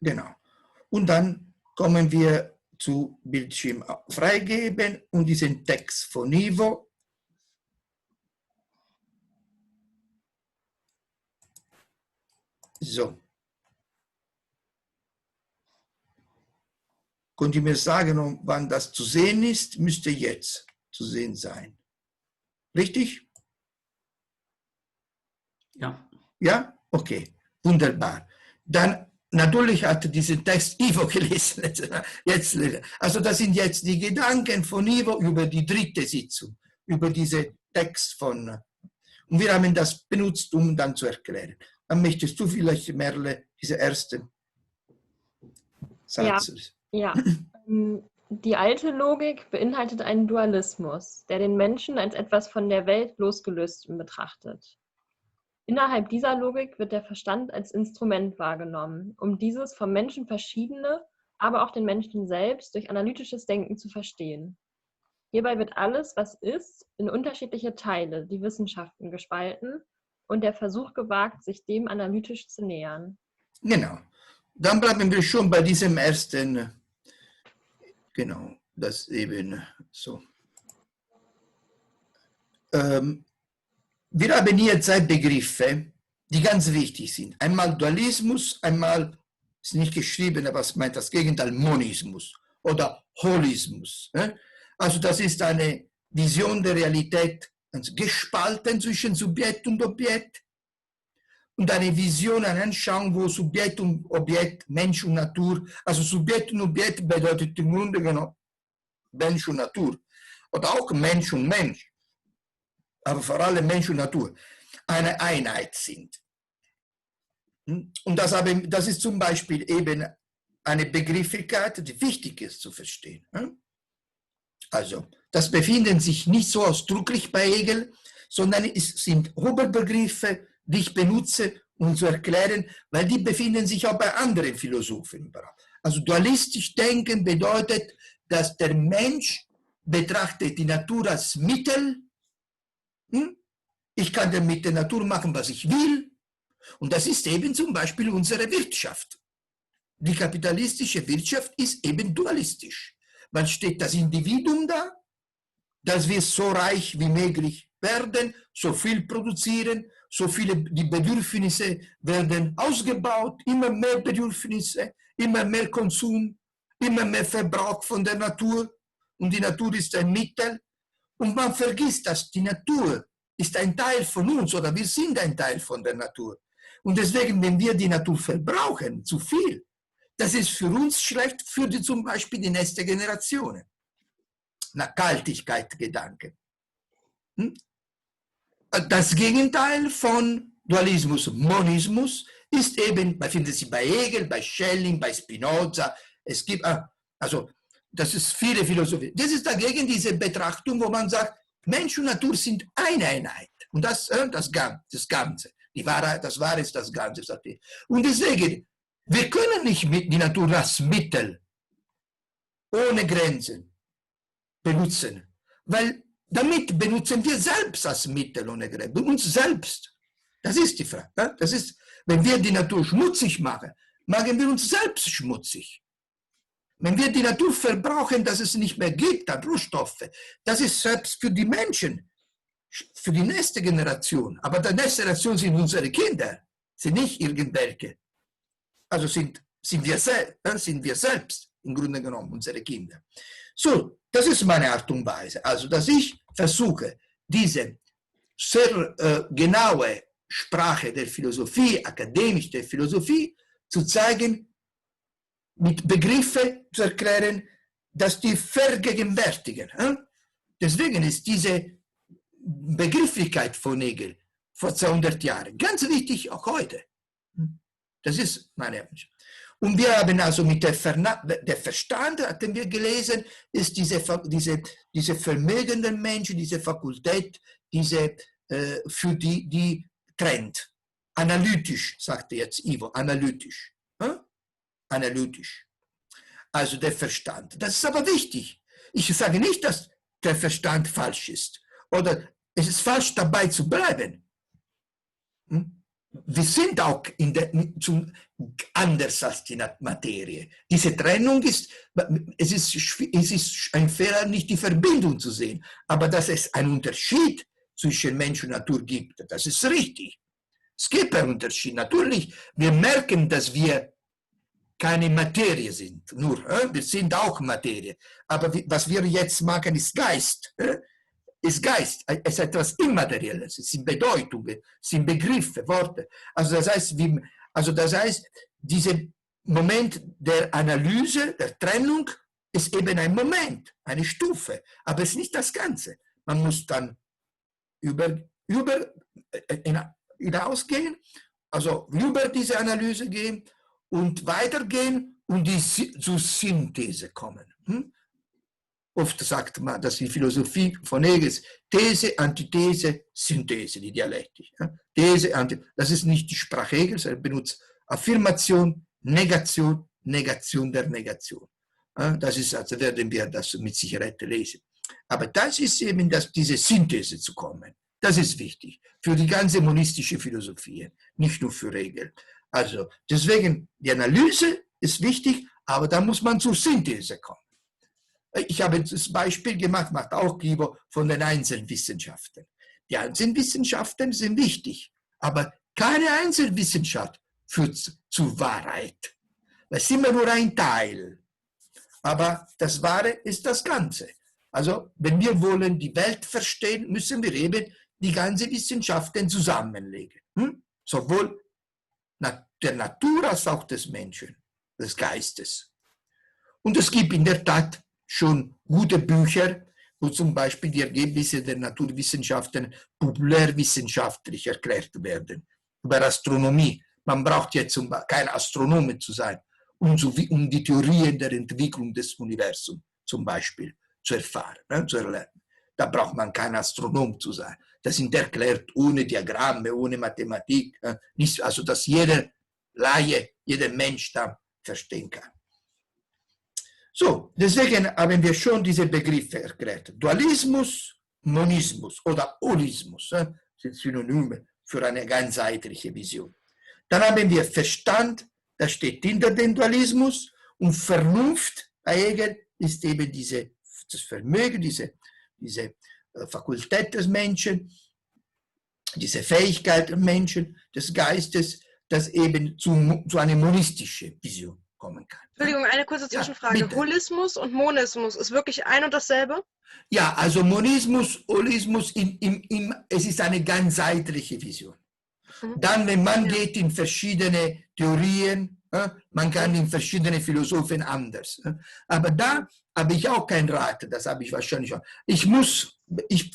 Genau. Und dann kommen wir zu Bildschirm freigeben und diesen Text von Ivo. So. Könnt ihr mir sagen, wann das zu sehen ist? Müsste jetzt zu sehen sein. Richtig? Ja. Ja? Okay. Wunderbar. Dann, natürlich hat diesen Text Ivo gelesen. Jetzt, also das sind jetzt die Gedanken von Ivo über die dritte Sitzung, über diesen Text von... Und wir haben das benutzt, um dann zu erklären. Dann möchtest du vielleicht, Merle, diese erste Satz... Ja. Die alte Logik beinhaltet einen Dualismus, der den Menschen als etwas von der Welt losgelöst betrachtet. Innerhalb dieser Logik wird der Verstand als Instrument wahrgenommen, um dieses vom Menschen verschiedene, aber auch den Menschen selbst durch analytisches Denken zu verstehen. Hierbei wird alles, was ist, in unterschiedliche Teile, die Wissenschaften, gespalten und der Versuch gewagt, sich dem analytisch zu nähern. Genau. Dann bleiben wir schon bei diesem ersten, genau, das eben so. Wir haben hier zwei Begriffe, die ganz wichtig sind. Einmal Dualismus, einmal, ist nicht geschrieben, aber es meint das Gegenteil, Monismus oder Holismus. Also das ist eine Vision der Realität, gespalten zwischen Subjekt und Objekt, und eine Vision, eine Anschauung, wo Subjekt und Objekt, Mensch und Natur, also Subjekt und Objekt bedeutet im Grunde genommen Mensch und Natur. Oder auch Mensch und Mensch, aber vor allem Mensch und Natur, eine Einheit sind. Und das ist zum Beispiel eben eine Begrifflichkeit, die wichtig ist zu verstehen. Also, das befindet sich nicht so ausdrücklich bei Hegel, sondern es sind Oberbegriffe, die ich benutze, um zu erklären, weil die befinden sich auch bei anderen Philosophen. Also dualistisch denken bedeutet, dass der Mensch betrachtet die Natur als Mittel. Ich kann mit der Natur machen, was ich will. Und das ist eben zum Beispiel unsere Wirtschaft. Die kapitalistische Wirtschaft ist eben dualistisch. Man steht das Individuum da, dass wir so reich wie möglich werden, so viel produzieren, so viele, die Bedürfnisse werden ausgebaut, immer mehr Bedürfnisse, immer mehr Konsum, immer mehr Verbrauch von der Natur. Und die Natur ist ein Mittel. Und man vergisst, dass die Natur ist ein Teil von uns oder wir sind ein Teil von der Natur. Und deswegen, wenn wir die Natur verbrauchen, zu viel, das ist für uns schlecht, für zum Beispiel die nächste Generation. Nachhaltigkeit Gedanken. Das Gegenteil von Dualismus, Monismus, ist eben, man findet sie bei Hegel, bei Schelling, bei Spinoza. Es gibt, also, das ist viele Philosophie. Das ist dagegen diese Betrachtung, wo man sagt, Mensch und Natur sind eine Einheit. Und das Ganze. Die Wahrheit, das Wahre ist das Ganze. Und deswegen, wir können nicht die Natur als Mittel ohne Grenzen benutzen, weil damit benutzen wir selbst als Mittel ohne Grenzen, uns selbst. Das ist die Frage. Das ist, wenn wir die Natur schmutzig machen, machen wir uns selbst schmutzig. Wenn wir die Natur verbrauchen, dass es nicht mehr gibt an Rohstoffe, das ist selbst für die Menschen, für die nächste Generation. Aber die nächste Generation sind unsere Kinder, sind nicht irgendwelche. Also sind wir selbst, im Grunde genommen, unsere Kinder. So, das ist meine Art und Weise. Also, dass ich versuche, diese sehr genaue Sprache der Philosophie, akademisch der Philosophie, zu zeigen, mit Begriffen zu erklären, dass die vergegenwärtigen. Deswegen ist diese Begrifflichkeit von Hegel vor 200 Jahren ganz wichtig, auch heute. Das ist meine Wunsch. Und wir haben also mit der Verstand, hatten wir gelesen, ist diese vermögenden Menschen, diese Fakultät, für die trennt. Analytisch, sagte jetzt Ivo, analytisch. Analytisch. Also der Verstand. Das ist aber wichtig. Ich sage nicht, dass der Verstand falsch ist. Oder es ist falsch, dabei zu bleiben. wir sind auch anders als die Materie. Diese Trennung ist, es ist ein Fehler, nicht die Verbindung zu sehen, aber dass es einen Unterschied zwischen Mensch und Natur gibt, das ist richtig. Es gibt einen Unterschied. Natürlich, wir merken, dass wir keine Materie sind, nur, wir sind auch Materie. Aber was wir jetzt machen, ist Geist. Ist Geist, es ist etwas Immaterielles, es sind Bedeutungen, es sind Begriffe, Worte. Also das heißt, dieser Moment der Analyse, der Trennung, ist eben ein Moment, eine Stufe, aber es ist nicht das Ganze. Man muss dann hinausgehen, also über diese Analyse gehen und weitergehen und zur Synthese kommen. Oft sagt man, dass die Philosophie von Hegel ist These, Antithese, Synthese, die Dialektik. These, Antithese, das ist nicht die Sprache Hegels, er benutzt Affirmation, Negation, Negation der Negation. Das ist, also werden wir das mit Sicherheit lesen. Aber das ist eben, diese Synthese zu kommen. Das ist wichtig für die ganze monistische Philosophie, nicht nur für Hegel. Also deswegen, die Analyse ist wichtig, aber da muss man zur Synthese kommen. Ich habe das Beispiel gemacht, macht auch Guido, von den Einzelwissenschaften. Die Einzelwissenschaften sind wichtig, aber keine Einzelwissenschaft führt zur Wahrheit. Das ist immer nur ein Teil. Aber das Wahre ist das Ganze. Also, wenn wir wollen die Welt verstehen, müssen wir eben die ganzen Wissenschaften zusammenlegen. Sowohl der Natur als auch des Menschen, des Geistes. Und es gibt in der Tat schon gute Bücher, wo zum Beispiel die Ergebnisse der Naturwissenschaften populärwissenschaftlich erklärt werden. Über Astronomie. Man braucht jetzt kein Astronome zu sein, um die Theorien der Entwicklung des Universums zum Beispiel zu erfahren, zu erlernen. Da braucht man kein Astronom zu sein. Das sind erklärt ohne Diagramme, ohne Mathematik. Also dass jeder Laie, jeder Mensch da verstehen kann. So, deswegen haben wir schon diese Begriffe erklärt. Dualismus, Monismus oder Holismus sind Synonyme für eine ganzheitliche Vision. Dann haben wir Verstand, das steht hinter dem Dualismus, und Vernunft bei Hegel ist eben das Vermögen, diese Fakultät des Menschen, diese Fähigkeit des Menschen, des Geistes, das eben zu einer monistischen Vision kommen kann. Entschuldigung, eine kurze Zwischenfrage. Ja, Holismus und Monismus ist wirklich ein und dasselbe? Ja, also Monismus, Holismus, es ist eine ganzheitliche Vision. Dann, wenn man geht in verschiedene Theorien, man kann in verschiedene Philosophen anders. Aber da habe ich auch keinen Rat, das habe ich wahrscheinlich auch. Ich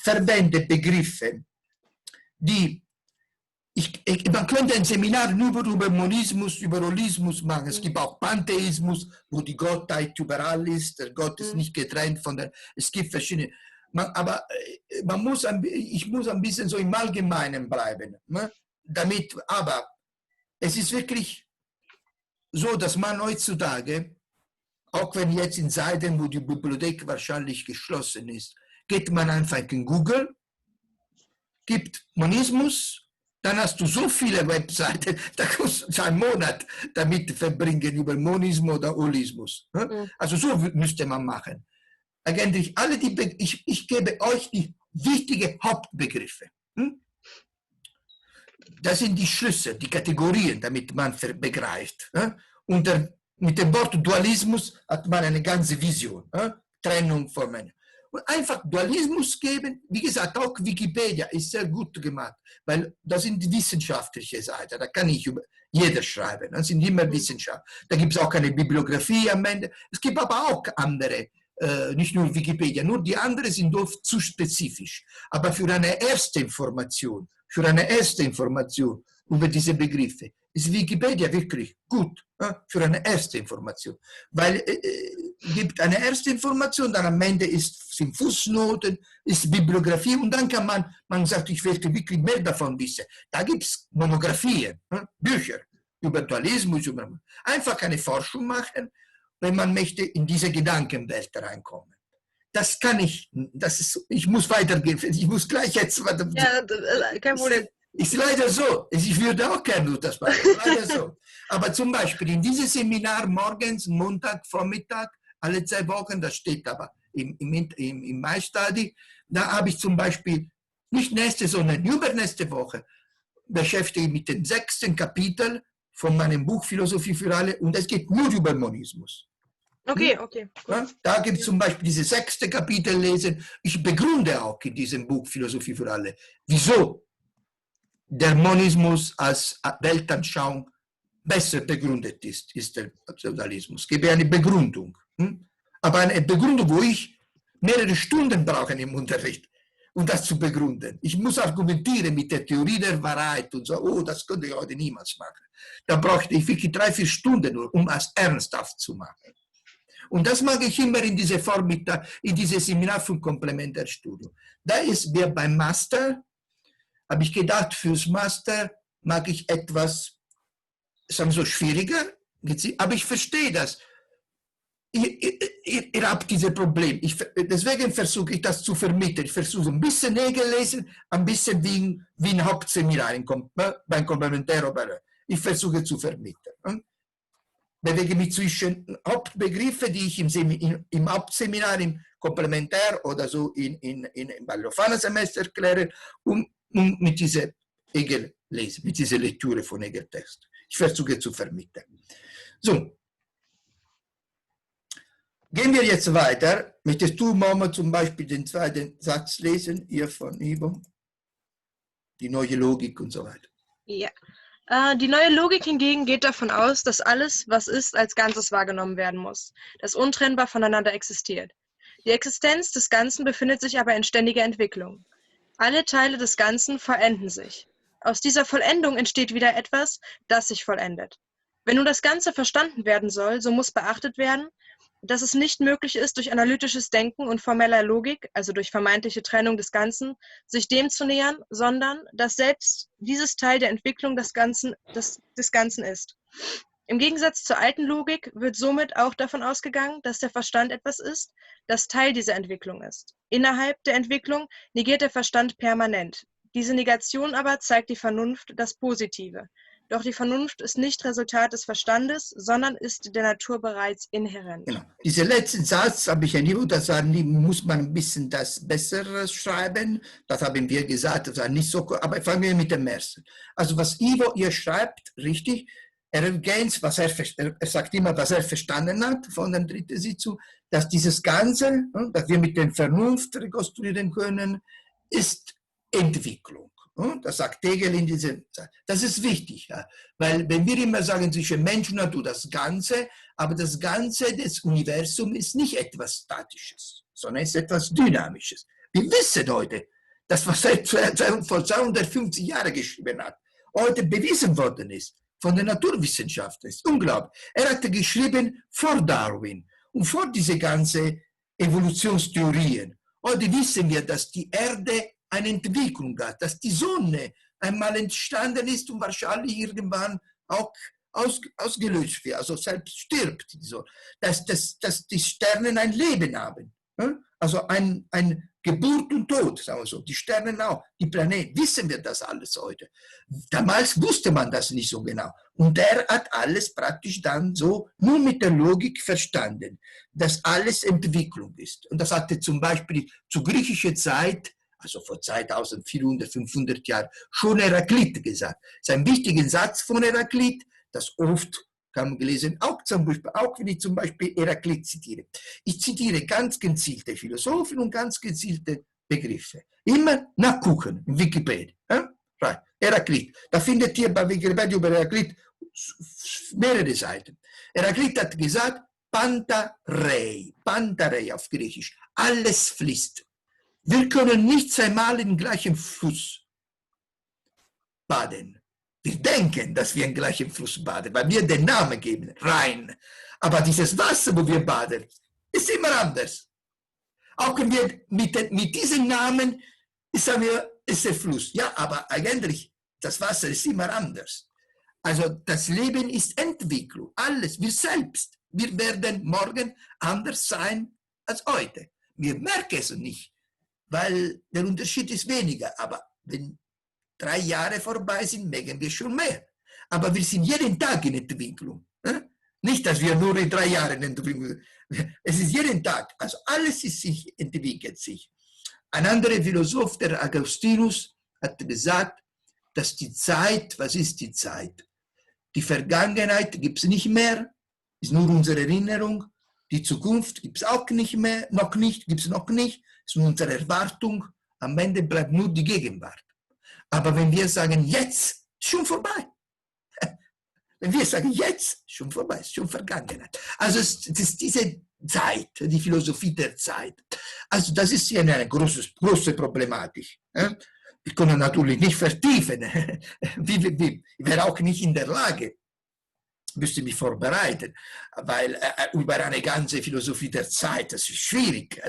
verwende Begriffe, man könnte ein Seminar nur über Monismus, über Holismus machen. Es gibt auch Pantheismus, wo die Gottheit überall ist. Der Gott ist nicht getrennt von es gibt verschiedene. Aber ich muss ein bisschen so im Allgemeinen bleiben. Aber es ist wirklich so, dass man heutzutage, auch wenn jetzt in Zeiten, wo die Bibliothek wahrscheinlich geschlossen ist, geht man einfach in Google, gibt Monismus, dann hast du so viele Webseiten, da kannst du einen Monat damit verbringen über Monismus oder Holismus. Also so müsste man machen. Eigentlich ich gebe euch die wichtigen Hauptbegriffe. Das sind die Schlüsse, die Kategorien, damit man begreift. Und mit dem Wort Dualismus hat man eine ganze Vision, Trennung von Menschen. Und einfach Dualismus geben, wie gesagt, auch Wikipedia ist sehr gut gemacht, weil das sind die wissenschaftliche Seite, da kann nicht jeder schreiben, das sind immer Wissenschaft. Da gibt es auch eine Bibliografie am Ende. Es gibt aber auch andere, nicht nur Wikipedia, nur die anderen sind oft zu spezifisch. Aber für eine erste Information über diese Begriffe ist Wikipedia wirklich gut für eine erste Information. Weil es gibt eine erste Information, dann am Ende sind Fußnoten, ist Bibliografie und dann kann man sagt, ich möchte wirklich mehr davon wissen. Da gibt es Monographien, Bücher über Dualismus, einfach eine Forschung machen, wenn man möchte in diese Gedankenwelt reinkommen. Ich muss weitergehen, ich muss gleich jetzt. Ja, kein Problem. Ist leider so. Ich würde auch gerne das machen. Leider so. Aber zum Beispiel in diesem Seminar morgens, Montag, Vormittag, alle 2 Wochen, das steht aber im My Study, da habe ich zum Beispiel nicht nächste, sondern übernächste Woche beschäftige ich mit dem 6. Kapitel von meinem Buch Philosophie für alle und es geht nur über Monismus. Okay, okay. Gut. Ja, da gibt es zum Beispiel dieses 6. Kapitel lesen. Ich begründe auch in diesem Buch Philosophie für alle, wieso der Monismus als Weltanschauung besser begründet ist der Sozialismus. Ich gebe eine Begründung. Aber eine Begründung, wo ich mehrere Stunden brauche im Unterricht, um das zu begründen. Ich muss argumentieren mit der Theorie der Wahrheit und so, oh, das könnte ich heute niemals machen. Da bräuchte ich wirklich 3-4 Stunden nur, um es ernsthaft zu machen. Und das mache ich immer in dieser Form, in diesem Seminar für Komplementärstudium. Da ist mir beim Master, habe ich gedacht, fürs Master mag ich etwas, sagen wir so, schwieriger, aber ich verstehe das. Ihr habt dieses Problem. Deswegen versuche ich das zu vermitteln. Ich versuche ein bisschen Hegel lesen, ein bisschen wie ein Hauptseminar beim Komplementär. Ich versuche zu vermitteln. Bewege mich zwischen Hauptbegriffe, die ich im Hauptseminar, im Komplementär oder so bei Lofana-Semester erkläre, und mit dieser Hegel lesen, mit dieser Lektüre von Hegel-Text. Ich versuche zu vermitteln. So. Gehen wir jetzt weiter. Möchtest du, Mama, zum Beispiel den 2. Satz lesen, hier von Ivo? Die neue Logik und so weiter. Ja. Die neue Logik hingegen geht davon aus, dass alles, was ist, als Ganzes wahrgenommen werden muss, das untrennbar voneinander existiert. Die Existenz des Ganzen befindet sich aber in ständiger Entwicklung. Alle Teile des Ganzen vollenden sich. Aus dieser Vollendung entsteht wieder etwas, das sich vollendet. Wenn nun das Ganze verstanden werden soll, so muss beachtet werden, dass es nicht möglich ist, durch analytisches Denken und formeller Logik, also durch vermeintliche Trennung des Ganzen, sich dem zu nähern, sondern dass selbst dieses Teil der Entwicklung des Ganzen ist. Im Gegensatz zur alten Logik wird somit auch davon ausgegangen, dass der Verstand etwas ist, das Teil dieser Entwicklung ist. Innerhalb der Entwicklung negiert der Verstand permanent. Diese Negation aber zeigt die Vernunft das Positive. Doch die Vernunft ist nicht Resultat des Verstandes, sondern ist der Natur bereits inhärent. Genau. Diesen letzten Satz habe ich ein Niveau, das muss man ein bisschen das besser schreiben. Das haben wir gesagt, das war nicht so, aber fangen wir mit dem ersten. Also was Ivo hier schreibt, richtig, er ergänzt, er sagt immer, was er verstanden hat von der 3. Sitzung, dass dieses Ganze, das wir mit der Vernunft rekonstruieren können, ist Entwicklung. Das sagt Hegel in diesem Satz. Das ist wichtig, ja, weil wenn wir immer sagen, zwischen Mensch und Natur das Ganze, aber das Ganze des Universums ist nicht etwas Statisches, sondern ist etwas Dynamisches. Wir wissen heute, das, was er vor 250 Jahren geschrieben hat, heute bewiesen worden ist von den Naturwissenschaftlern. Das ist unglaublich. Er hatte geschrieben vor Darwin und vor diese ganzen Evolutionstheorien. Heute wissen wir, dass die Erde eine Entwicklung hat, dass die Sonne einmal entstanden ist und wahrscheinlich irgendwann auch ausgelöscht wird, also selbst stirbt die Sonne, dass die Sterne ein Leben haben, also ein Geburt und Tod, sagen wir so, die Sterne auch, die Planeten, wissen wir das alles heute. Damals wusste man das nicht so genau und der hat alles praktisch dann so nur mit der Logik verstanden, dass alles Entwicklung ist. Und das hatte zum Beispiel zur griechischen Zeit, also vor 2400, 500 Jahren, schon Heraklit gesagt. Das ist ein wichtiger Satz von Heraklit, das oft, kann man gelesen, auch wenn ich zum Beispiel Heraklit zitiere. Ich zitiere ganz gezielte Philosophen und ganz gezielte Begriffe. Immer nachgucken in Wikipedia. Heraklit. Da findet ihr bei Wikipedia über Heraklit mehrere Seiten. Heraklit hat gesagt, Pantarei auf Griechisch, alles fließt. Wir können nicht zweimal im gleichen Fluss baden. Wir denken, dass wir im gleichen Fluss baden, weil wir den Namen geben, Rhein. Aber dieses Wasser, wo wir baden, ist immer anders. Auch wenn wir mit diesem Namen, sagen wir, ist der Fluss. Ja, aber eigentlich, das Wasser ist immer anders. Also das Leben ist Entwicklung, alles, wir selbst. Wir werden morgen anders sein als heute. Wir merken es nicht. Weil der Unterschied ist weniger. Aber wenn 3 Jahre vorbei sind, merken wir schon mehr. Aber wir sind jeden Tag in Entwicklung. Nicht, dass wir nur in 3 Jahren Entwicklung sind. Es ist jeden Tag. Also alles entwickelt sich. Ein anderer Philosoph, der Augustinus, hat gesagt, dass die Zeit, was ist die Zeit? Die Vergangenheit gibt es nicht mehr, ist nur unsere Erinnerung. Die Zukunft gibt es auch nicht mehr, noch nicht, gibt es noch nicht, ist nur unsere Erwartung. Am Ende bleibt nur die Gegenwart. Aber wenn wir sagen, jetzt, schon vorbei. Wenn wir sagen, jetzt, schon vorbei, ist schon Vergangenheit. Also es ist diese Zeit, die Philosophie der Zeit. Also das ist hier eine große Problematik. Wir können natürlich nicht vertiefen. Ich wäre auch nicht in der Lage, müsste mich vorbereiten, weil über eine ganze Philosophie der Zeit, das ist schwierig.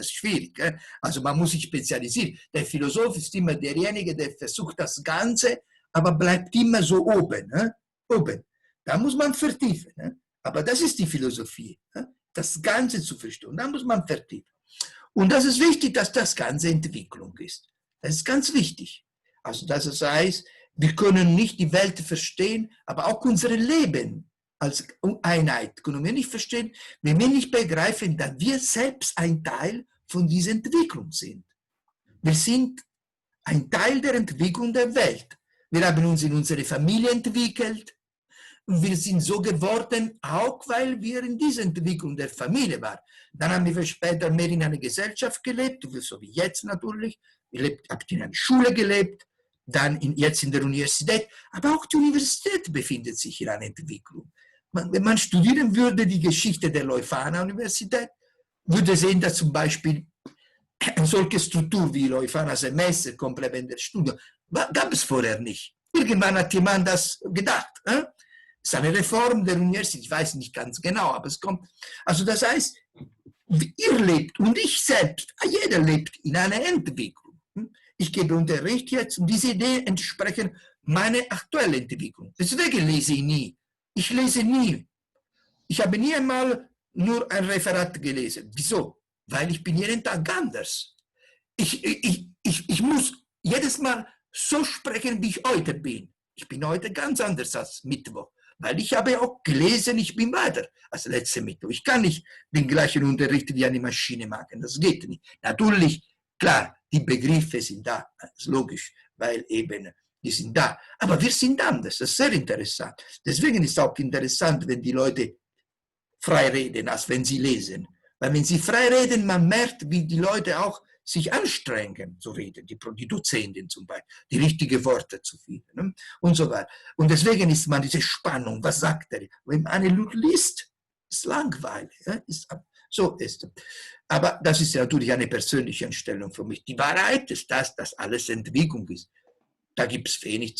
Also man muss sich spezialisieren. Der Philosoph ist immer derjenige, der versucht das Ganze, aber bleibt immer so oben. Oben. Da muss man vertiefen. Aber das ist die Philosophie, das Ganze zu verstehen. Und da muss man vertiefen. Und das ist wichtig, dass das Ganze Entwicklung ist. Das ist ganz wichtig. Also das heißt, wir können nicht die Welt verstehen, aber auch unser Leben als Einheit können wir nicht verstehen, wenn wir nicht begreifen, dass wir selbst ein Teil von dieser Entwicklung sind. Wir sind ein Teil der Entwicklung der Welt. Wir haben uns in unsere Familie entwickelt. Und wir sind so geworden, auch weil wir in dieser Entwicklung der Familie waren. Dann haben wir später mehr in einer Gesellschaft gelebt, so wie jetzt natürlich. Ihr habt in einer Schule gelebt, dann jetzt in der Universität. Aber auch die Universität befindet sich in einer Entwicklung. Wenn man studieren würde die Geschichte der Leuphana Universität, würde sehen, dass zum Beispiel eine solche Struktur wie Leuphana Semester, Komplement der Studium, gab es vorher nicht. Irgendwann hat jemand das gedacht. Es ist eine Reform der Universität, ich weiß nicht ganz genau, aber es kommt. Also das heißt, ihr lebt und ich selbst, jeder lebt in einer Entwicklung. Ich gebe Unterricht jetzt und diese Ideen entsprechen meiner aktuellen Entwicklung. Deswegen lese ich nie. Ich lese nie. Ich habe nie einmal nur ein Referat gelesen. Wieso? Weil ich bin jeden Tag anders. Ich muss jedes Mal so sprechen, wie ich heute bin. Ich bin heute ganz anders als Mittwoch. Weil ich habe auch gelesen, ich bin weiter als letzte Mittwoch. Ich kann nicht den gleichen Unterricht wie eine Maschine machen. Das geht nicht. Natürlich, klar, die Begriffe sind da. Das ist logisch, weil eben die sind da. Aber wir sind anders. Das ist sehr interessant. Deswegen ist es auch interessant, wenn die Leute frei reden, als wenn sie lesen. Weil wenn sie frei reden, man merkt, wie die Leute auch sich anstrengen zu reden, die Dozenten zum Beispiel, die richtigen Worte zu finden und so weiter. Und deswegen ist man diese Spannung, was sagt er? Wenn man eine liest, ist langweilig. So ist es. Aber das ist natürlich eine persönliche Einstellung für mich. Die Wahrheit ist das, dass alles Entwicklung ist. Da gibt es wenig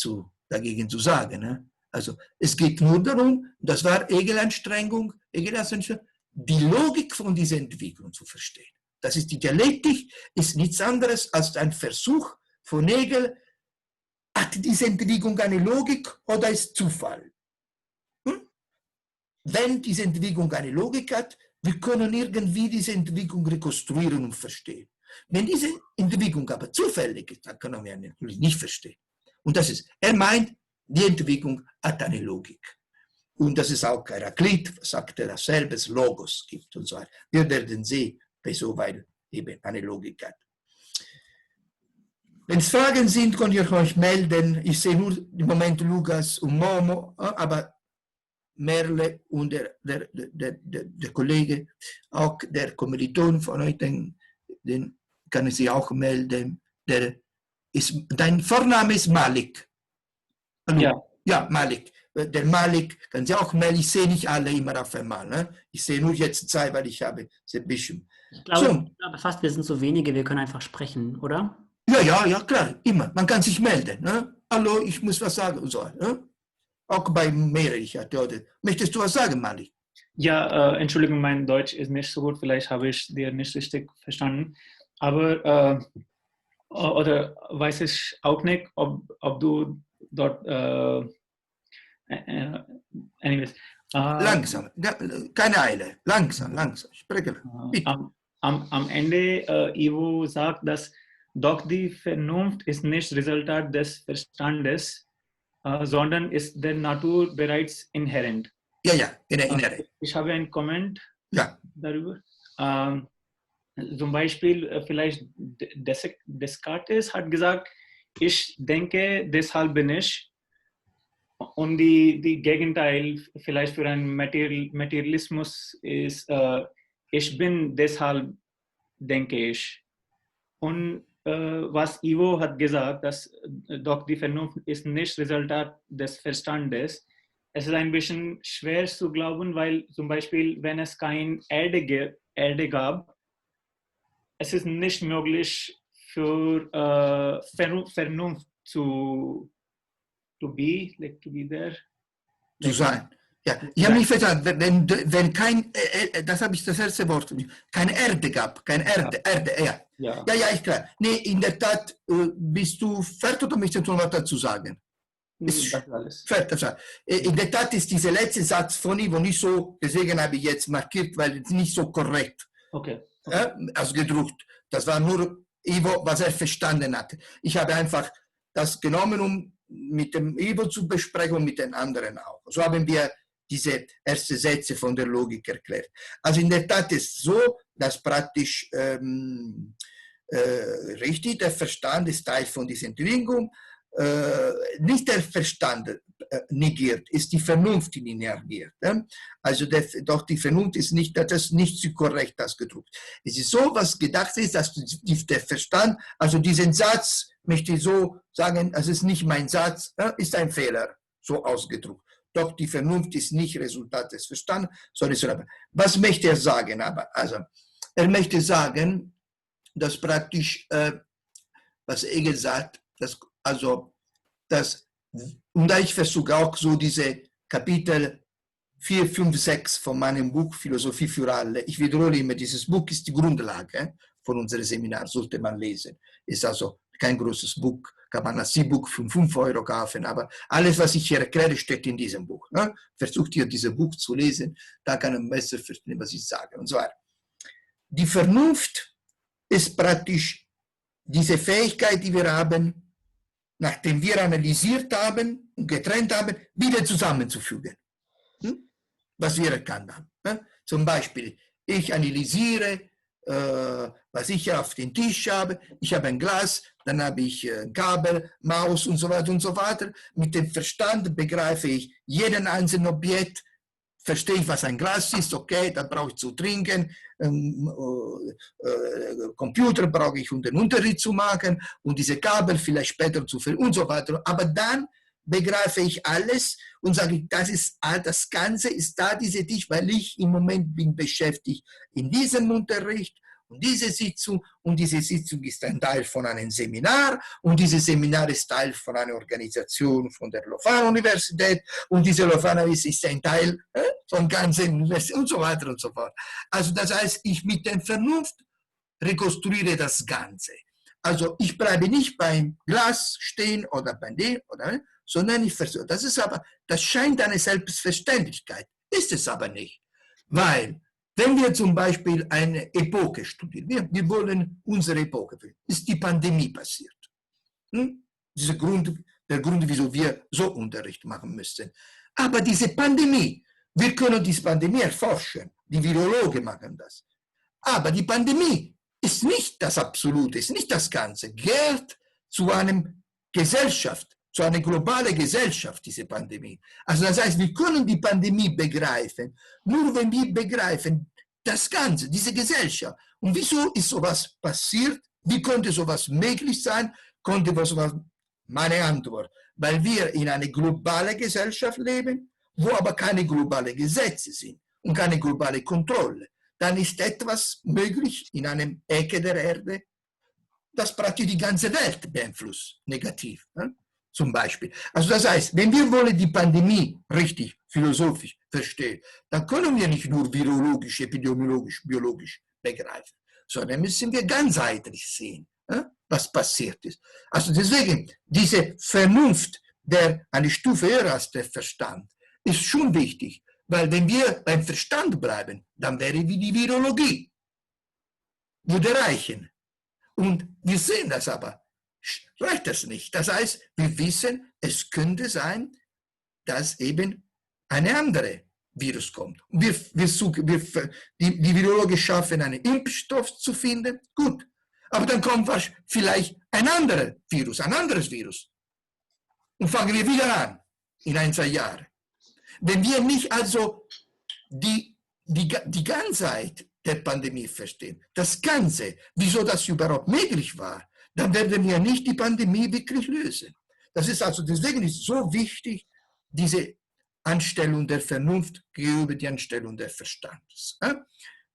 dagegen zu sagen. Also es geht nur darum, das war Hegel-Anstrengung, die Logik von dieser Entwicklung zu verstehen. Das ist die Dialektik, ist nichts anderes als ein Versuch von Hegel, hat diese Entwicklung eine Logik oder ist Zufall? Wenn diese Entwicklung eine Logik hat, wir können irgendwie diese Entwicklung rekonstruieren und verstehen. Wenn diese Entwicklung aber zufällig ist, dann können wir natürlich nicht verstehen. Und das ist, er meint, die Entwicklung hat eine Logik. Und das ist auch Erklärt, sagt er dasselbe, es Logos gibt und so weiter. Wir werden sehen, wieso, weil eben eine Logik hat. Wenn es Fragen sind, könnt ihr euch melden. Ich sehe nur im Moment Lukas und Momo, aber Merle und der Kollege, auch der Kommiliton von euch, den kann ich Sie auch melden. Dein Vorname ist Malik. Ja. Ja, Malik. Der Malik kann Sie auch melden. Ich sehe nicht alle immer auf einmal. Ne? Ich sehe nur jetzt 2, weil ich habe ein bisschen. Ich glaube fast, wir sind so wenige, wir können einfach sprechen, oder? Ja, klar, immer. Man kann sich melden. Ne? Hallo, ich muss was sagen und so. Ne? Auch bei mehreren. Möchtest du was sagen, Malik? Ja, Entschuldigung, mein Deutsch ist nicht so gut, vielleicht habe ich dir nicht richtig verstanden. Aber, oder weiß ich auch nicht, ob du dort, anyways. Langsam, keine Eile. Langsam, spreche. Am Ende, Ivo sagt, dass Doch die Vernunft ist nicht Resultat des Verstandes, sondern ist der Natur bereits inhärent. Ja, inhärent. Ich habe einen Comment darüber. Zum Beispiel, vielleicht Descartes hat gesagt, ich denke, deshalb bin ich. Und die Gegenteil vielleicht für einen Materialismus ist, ich bin, deshalb denke ich. Und was Ivo hat gesagt, dass doch die Vernunft ist nicht Resultat des Verstandes. Es ist ein bisschen schwer zu glauben, weil zum Beispiel, wenn es keine Erde gab, es ist nicht möglich für Vernunft to be there. Zu sein. Ja, ich habe nicht verstanden, wenn kein, das habe ich das erste Wort, keine Erde gab, keine Erde, ja. Ja, ist klar. Nee, in der Tat, bist du fertig oder möchtest du noch was dazu sagen? Das alles. Fertig. In der Tat ist dieser letzte Satz von Ivo nicht so, deswegen habe ich jetzt markiert, weil es nicht so korrekt ausgedruckt. Das war nur Ivo, was er verstanden hatte. Ich habe einfach das genommen, um mit dem Ivo zu besprechen und mit den anderen auch. So haben wir diese ersten Sätze von der Logik erklärt. Also in der Tat ist es so, dass praktisch richtig, der Verstand ist Teil von dieser Entwicklung. Nicht der Verstand negiert, ist die Vernunft, die ihn negiert. Also doch die Vernunft ist nicht, das ist nicht so korrekt ausgedrückt. Es ist so, was gedacht ist, dass der Verstand, also diesen Satz, möchte ich so sagen, es ist nicht mein Satz, ist ein Fehler, so ausgedrückt. Doch die Vernunft ist nicht Resultat des Verstandes, sondern was möchte er sagen? Aber also, er möchte sagen, dass praktisch, was Hegel sagt, und da ich versuche auch so diese Kapitel 4, 5, 6 von meinem Buch Philosophie für alle, ich wiederhole immer, dieses Buch ist die Grundlage von unserem Seminar, sollte man lesen. Ist also kein großes Buch, kann man als E-Book für 5 Euro kaufen, aber alles, was ich hier erkläre, steht in diesem Buch. Versucht ihr, dieses Buch zu lesen, da kann man besser verstehen, was ich sage und so weiter. Die Vernunft ist praktisch diese Fähigkeit, die wir haben, nachdem wir analysiert haben und getrennt haben, wieder zusammenzufügen, was wir erkannt haben. Zum Beispiel, ich analysiere, was ich auf den Tisch habe, ich habe ein Glas, dann habe ich Gabel, Maus und so weiter. Mit dem Verstand begreife ich jeden einzelnen Objekt, verstehe ich, was ein Glas ist, okay, da brauche ich zu trinken, Computer brauche ich, um den Unterricht zu machen und diese Kabel vielleicht später zu finden und so weiter. Aber dann begreife ich alles und sage, das Ganze ist da, diese Tisch, weil ich im Moment bin beschäftigt in diesem Unterricht und diese Sitzung ist ein Teil von einem Seminar und dieses Seminar ist Teil von einer Organisation von der Universität und diese ist ein Teil von ganzen Universität und so weiter und so fort. Also das heißt, ich mit der Vernunft rekonstruiere das Ganze. Also ich bleibe nicht beim Glas stehen oder bei dem, sondern ich versuche. Das scheint eine Selbstverständlichkeit, ist es aber nicht. Weil, wenn wir zum Beispiel eine Epoche studieren, wir wollen unsere Epoche, ist die Pandemie passiert. Der Grund, wieso wir so Unterricht machen müssen. Aber diese Pandemie, wir können diese Pandemie erforschen, die Virologen machen das. Aber die Pandemie ist nicht das Absolute, ist nicht das Ganze, gehört zu einer Gesellschaft, zu einer globalen Gesellschaft, diese Pandemie. Also das heißt, wir können die Pandemie begreifen, nur wenn wir begreifen, das Ganze, diese Gesellschaft. Und wieso ist sowas passiert? Wie konnte sowas möglich sein? Meine Antwort, weil wir in einer globalen Gesellschaft leben, wo aber keine globalen Gesetze sind und keine globale Kontrolle. Dann ist etwas möglich in einer Ecke der Erde, das praktisch die ganze Welt beeinflusst, negativ. Zum Beispiel. Also das heißt, wenn wir wollen die Pandemie richtig philosophisch verstehen, dann können wir nicht nur virologisch, epidemiologisch, biologisch begreifen, sondern müssen wir ganzheitlich sehen, was passiert ist. Also deswegen, diese Vernunft, der eine Stufe höher als der Verstand, ist schon wichtig, weil wenn wir beim Verstand bleiben, dann wäre wie die Virologie, würde reichen. Und wir sehen das aber. Reicht das nicht. Das heißt, wir wissen, es könnte sein, dass eben eine andere Virus kommt. Die Virologen schaffen, einen Impfstoff zu finden. Gut. Aber dann kommt vielleicht ein anderes Virus. Und fangen wir wieder an, in 1-2 Jahren. Wenn wir nicht also die Ganzheit der Pandemie verstehen, das Ganze, wieso das überhaupt möglich war, dann werden wir nicht die Pandemie wirklich lösen. Das ist also, deswegen ist so wichtig, diese Anstellung der Vernunft gegenüber die Anstellung des Verstandes.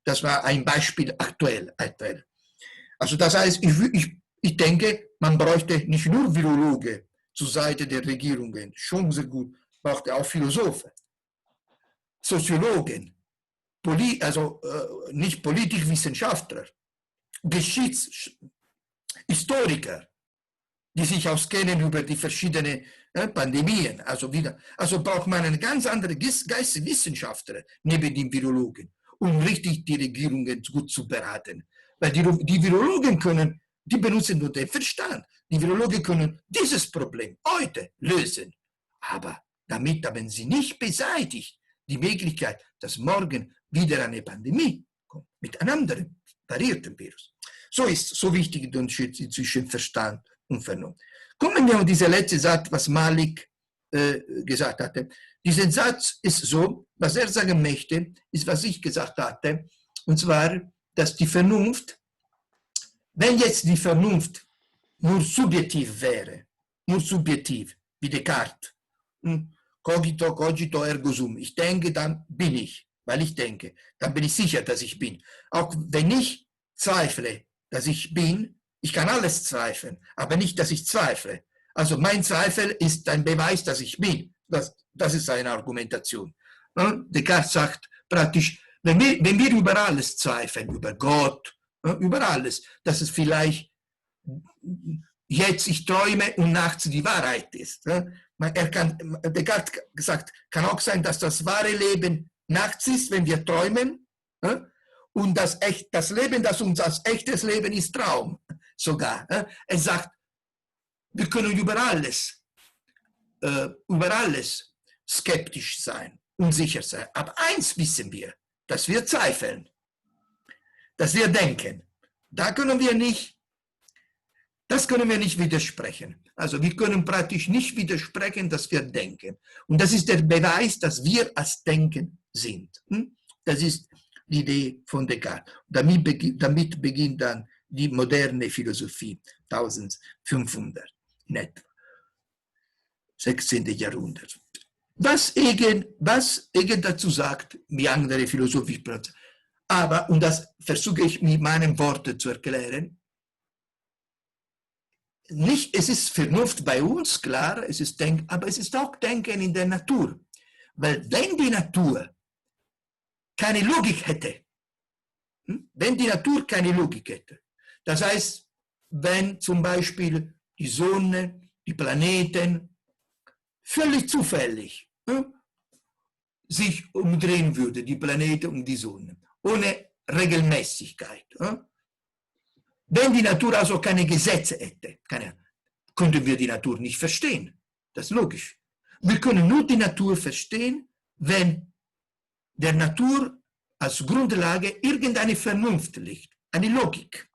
Das war ein Beispiel aktuell. Also das heißt, ich denke, man bräuchte nicht nur Virologe zur Seite der Regierungen, schon sehr gut, brauchte auch Philosophen, Soziologen, nicht Politikwissenschaftler, Geschichtshistoriker, die sich auskennen über die verschiedenen Pandemien. Also braucht man eine ganz andere Geisteswissenschaftler neben den Virologen, um richtig die Regierungen gut zu beraten. Weil die Virologen die benutzen nur den Verstand. Die Virologen können dieses Problem heute lösen. Aber damit haben sie nicht beseitigt die Möglichkeit, dass morgen wieder eine Pandemie kommt, mit einem anderen variierten Virus. So ist so wichtig der Unterschied zwischen Verstand und Vernunft. Kommen wir auf diesen letzten Satz, was Malik gesagt hatte. Dieser Satz ist so, was er sagen möchte, ist, was ich gesagt hatte, und zwar, dass die Vernunft, wenn jetzt die Vernunft nur subjektiv wäre, nur subjektiv, wie Descartes, cogito, cogito, ergo sum, ich denke, dann bin ich, weil ich denke, dann bin ich sicher, dass ich bin. Auch wenn ich zweifle, dass ich bin, ich kann alles zweifeln, aber nicht, dass ich zweifle. Also mein Zweifel ist ein Beweis, dass ich bin. Das ist eine Argumentation. Descartes sagt praktisch, wenn wir über alles zweifeln, über Gott, über alles, dass es vielleicht jetzt ich träume und nachts die Wahrheit ist. Descartes gesagt, kann auch sein, dass das wahre Leben nachts ist, wenn wir träumen, und das Leben, das uns als echtes Leben ist, Traum sogar. Er sagt, wir können über alles skeptisch sein, unsicher sein. Aber eins wissen wir, dass wir zweifeln, dass wir denken. Das können wir nicht widersprechen. Also wir können praktisch nicht widersprechen, dass wir denken. Und das ist der Beweis, dass wir als Denken sind. Das ist die Idee von Descartes. Damit beginnt dann die moderne Philosophie, 1500 in etwa, 16. Jahrhundert. Was Hegel dazu sagt, wie andere philosophische Prozesse, aber, und das versuche ich mit meinen Worten zu erklären, nicht, es ist Vernunft bei uns, klar, aber es ist auch Denken in der Natur. Weil wenn die Natur keine Logik hätte, das heißt, wenn zum Beispiel die Sonne, die Planeten völlig zufällig sich umdrehen würde, die Planeten um die Sonne, ohne Regelmäßigkeit. Wenn die Natur also keine Gesetze hätte, könnten wir die Natur nicht verstehen. Das ist logisch. Wir können nur die Natur verstehen, wenn der Natur als Grundlage irgendeine Vernunft liegt, eine Logik.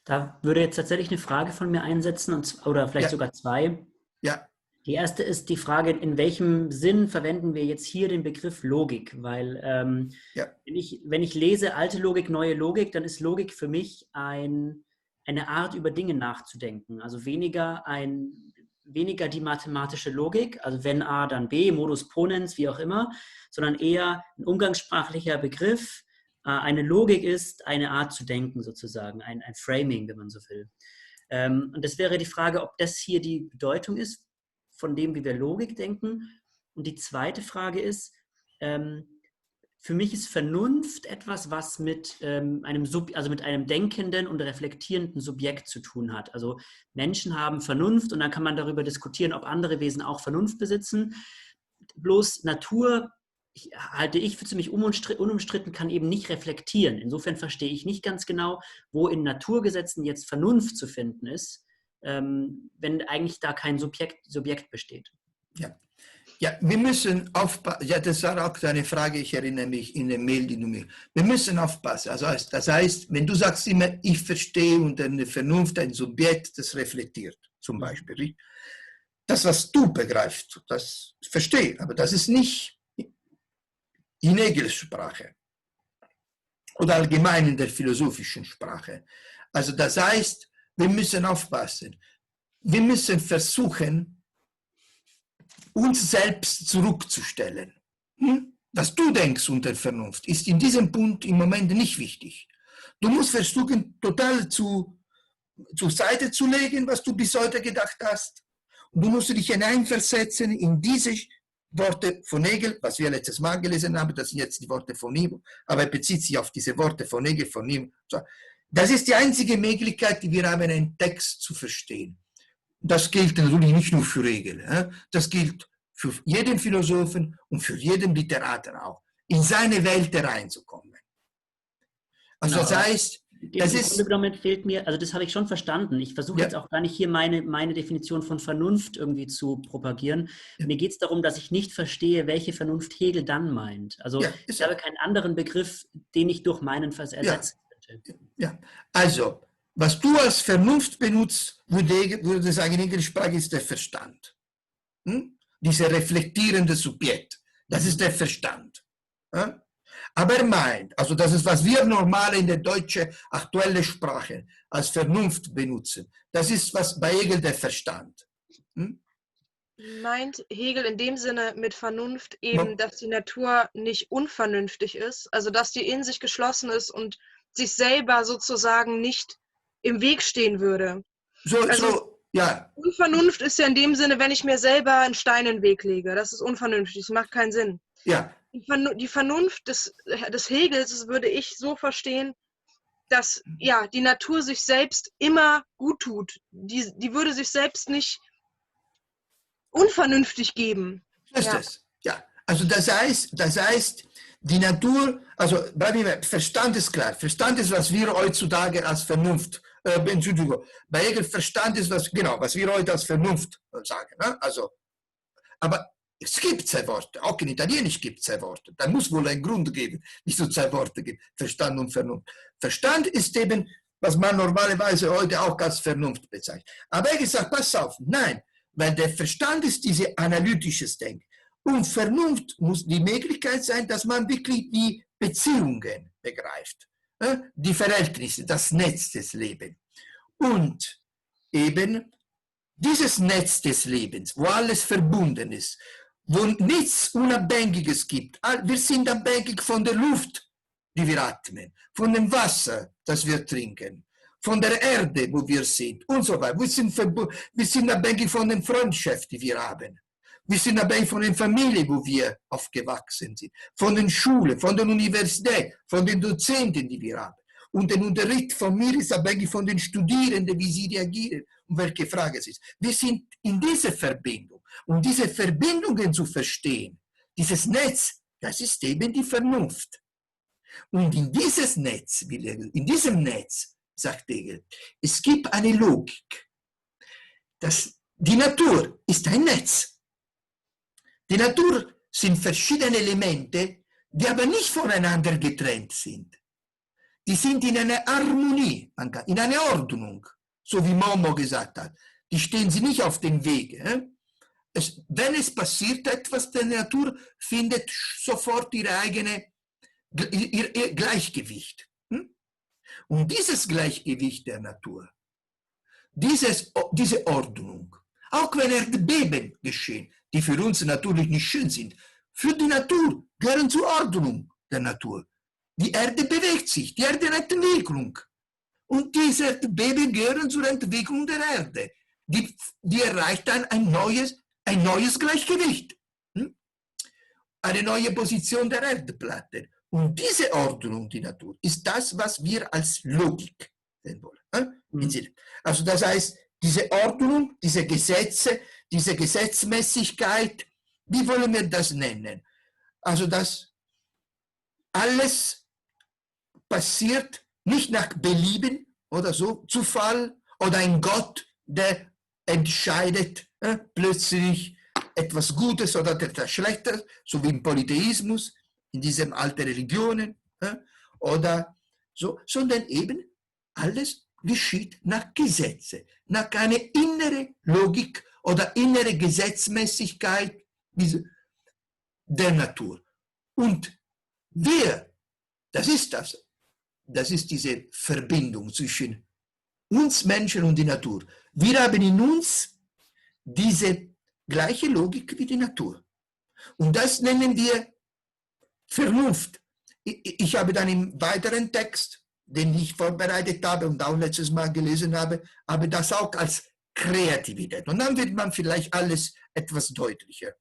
Da würde jetzt tatsächlich eine Frage von mir einsetzen, oder vielleicht sogar zwei. Ja. Die erste ist die Frage, in welchem Sinn verwenden wir jetzt hier den Begriff Logik? Weil wenn ich lese alte Logik, neue Logik, dann ist Logik für mich eine Art, über Dinge nachzudenken. Also weniger die mathematische Logik, also wenn A, dann B, Modus Ponens, wie auch immer, sondern eher ein umgangssprachlicher Begriff. Eine Logik ist eine Art zu denken sozusagen, ein Framing, wenn man so will. Und das wäre die Frage, ob das hier die Bedeutung ist, von dem, wie wir Logik denken. Und die zweite Frage ist, für mich ist Vernunft etwas, was mit einem denkenden und reflektierenden Subjekt zu tun hat. Also Menschen haben Vernunft und dann kann man darüber diskutieren, ob andere Wesen auch Vernunft besitzen. Bloß Natur halte ich für ziemlich unumstritten, kann eben nicht reflektieren. Insofern verstehe ich nicht ganz genau, wo in Naturgesetzen jetzt Vernunft zu finden ist, wenn eigentlich da kein Subjekt besteht. Ja. Ja, wir müssen aufpassen. Ja, das war auch eine Frage, ich erinnere mich in der Mail, die du mir. Wir müssen aufpassen. Also, das heißt, wenn du sagst immer, ich verstehe unter eine Vernunft ein Subjekt, das reflektiert, zum Beispiel. Das, was du begreifst, das verstehe, aber das ist nicht in Hegels Sprache oder allgemein in der philosophischen Sprache. Also, das heißt, wir müssen aufpassen. Wir müssen versuchen, uns selbst zurückzustellen. Was du denkst unter Vernunft, ist in diesem Punkt im Moment nicht wichtig. Du musst versuchen, total zur Seite zu legen, was du bis heute gedacht hast. Und du musst dich hineinversetzen in diese Worte von Hegel, was wir letztes Mal gelesen haben, das sind jetzt die Worte von ihm, aber er bezieht sich auf diese Worte von Hegel, von ihm. Das ist die einzige Möglichkeit, die wir haben, einen Text zu verstehen. Das gilt natürlich nicht nur für Hegel, das gilt für jeden Philosophen und für jeden Literaten auch, in seine Welt hereinzukommen. Also das heißt, das ist... Im Grunde genommen fehlt mir, also das habe ich schon verstanden. Ich versuche jetzt auch gar nicht hier meine Definition von Vernunft irgendwie zu propagieren. Mir geht es darum, dass ich nicht verstehe, welche Vernunft Hegel dann meint. Also ich habe keinen anderen Begriff, den ich durch meinen ersetzen könnte. Ja, also... Was du als Vernunft benutzt, würde sagen, in Englischsprache ist der Verstand. Dieser reflektierende Subjekt, das ist der Verstand. Aber er meint, also das ist, was wir normal in der deutschen aktuellen Sprache als Vernunft benutzen, das ist, was bei Hegel der Verstand. Meint Hegel in dem Sinne mit Vernunft eben, dass die Natur nicht unvernünftig ist, also dass die in sich geschlossen ist und sich selber sozusagen nicht im Weg stehen würde. Ja. Unvernunft ist ja in dem Sinne, wenn ich mir selber einen Stein in den Weg lege. Das ist unvernünftig, das macht keinen Sinn. Ja. Die Vernunft des Hegels, das würde ich so verstehen, dass die Natur sich selbst immer gut tut. Die würde sich selbst nicht unvernünftig geben. Ist es. Ja. Also das heißt, die Natur, also Verstand ist klar. Verstand ist, was wir heutzutage als Vernunft, Entschuldigung, bei Hegel Verstand ist, was wir heute als Vernunft sagen. Ne? Also, aber es gibt zwei Worte, auch in Italienisch gibt es zwei Worte. Da muss wohl ein Grund geben, wieso zwei Worte gibt, Verstand und Vernunft. Verstand ist eben, was man normalerweise heute auch als Vernunft bezeichnet. Aber Hegel sagt, pass auf, nein, weil der Verstand ist dieses analytisches Denken. Und Vernunft muss die Möglichkeit sein, dass man wirklich die Beziehungen begreift, die Verhältnisse, das Netz des Lebens. Und eben dieses Netz des Lebens, wo alles verbunden ist, wo nichts Unabhängiges gibt. Wir sind abhängig von der Luft, die wir atmen, von dem Wasser, das wir trinken, von der Erde, wo wir sind und so weiter. Wir sind abhängig von den Freundschaften, die wir haben. Wir sind abhängig von der Familie, wo wir aufgewachsen sind, von den Schulen, von der Universität, von den Dozenten, die wir haben. Und der Unterricht von mir ist abhängig von den Studierenden, wie sie reagieren und welche Frage es ist. Wir sind in dieser Verbindung. Um diese Verbindungen zu verstehen, dieses Netz, das ist eben die Vernunft. Und in diesem Netz, sagt Hegel, es gibt eine Logik. Die Natur ist ein Netz. Die Natur sind verschiedene Elemente, die aber nicht voneinander getrennt sind. Die sind in einer Harmonie, in einer Ordnung, so wie Momo gesagt hat. Die stehen sie nicht auf dem Weg. Wenn es passiert etwas, die Natur findet sofort ihr Gleichgewicht. Und dieses Gleichgewicht der Natur, diese Ordnung, auch wenn Erdbeben geschehen, die für uns natürlich nicht schön sind, für die Natur gehören zur Ordnung der Natur. Die Erde bewegt sich, die Erde hat Entwicklung. Und diese Erdbeben gehören zur Entwicklung der Erde. Die erreicht dann ein neues Gleichgewicht. Eine neue Position der Erdplatte. Und diese Ordnung, die Natur, ist das, was wir als Logik sehen wollen. Also das heißt, diese Ordnung, diese Gesetze, diese Gesetzmäßigkeit, wie wollen wir das nennen? also dass alles passiert nicht nach Belieben oder so, Zufall oder ein Gott, der entscheidet plötzlich etwas Gutes oder etwas Schlechtes, so wie im Polytheismus, in diesem alten Religionen, oder so, sondern eben alles geschieht nach Gesetze, nach einer inneren Logik oder innere Gesetzmäßigkeit der Natur. Und wir, das ist diese Verbindung zwischen uns Menschen und die Natur. Wir haben in uns diese gleiche Logik wie die Natur. Und das nennen wir Vernunft. Ich habe dann im weiteren Text, den ich vorbereitet habe und auch letztes Mal gelesen habe, das auch als Kreativität. Und dann wird man vielleicht alles etwas deutlicher.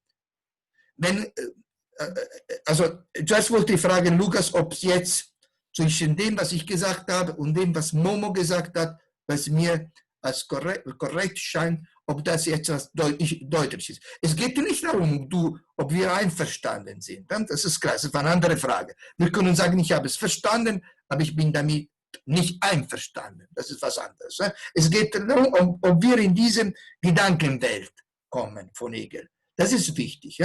Also zuerst wollte ich fragen, Lukas, ob es jetzt zwischen dem, was ich gesagt habe und dem, was Momo gesagt hat, was mir als korrekt scheint, ob das jetzt was deutlich ist. Es geht nicht darum, ob wir einverstanden sind. Das ist klar, das ist eine andere Frage. Wir können sagen, ich habe es verstanden, aber ich bin damit nicht einverstanden. Das ist was anderes. Es geht darum, ob wir in diese Gedankenwelt kommen von Hegel. Das ist wichtig,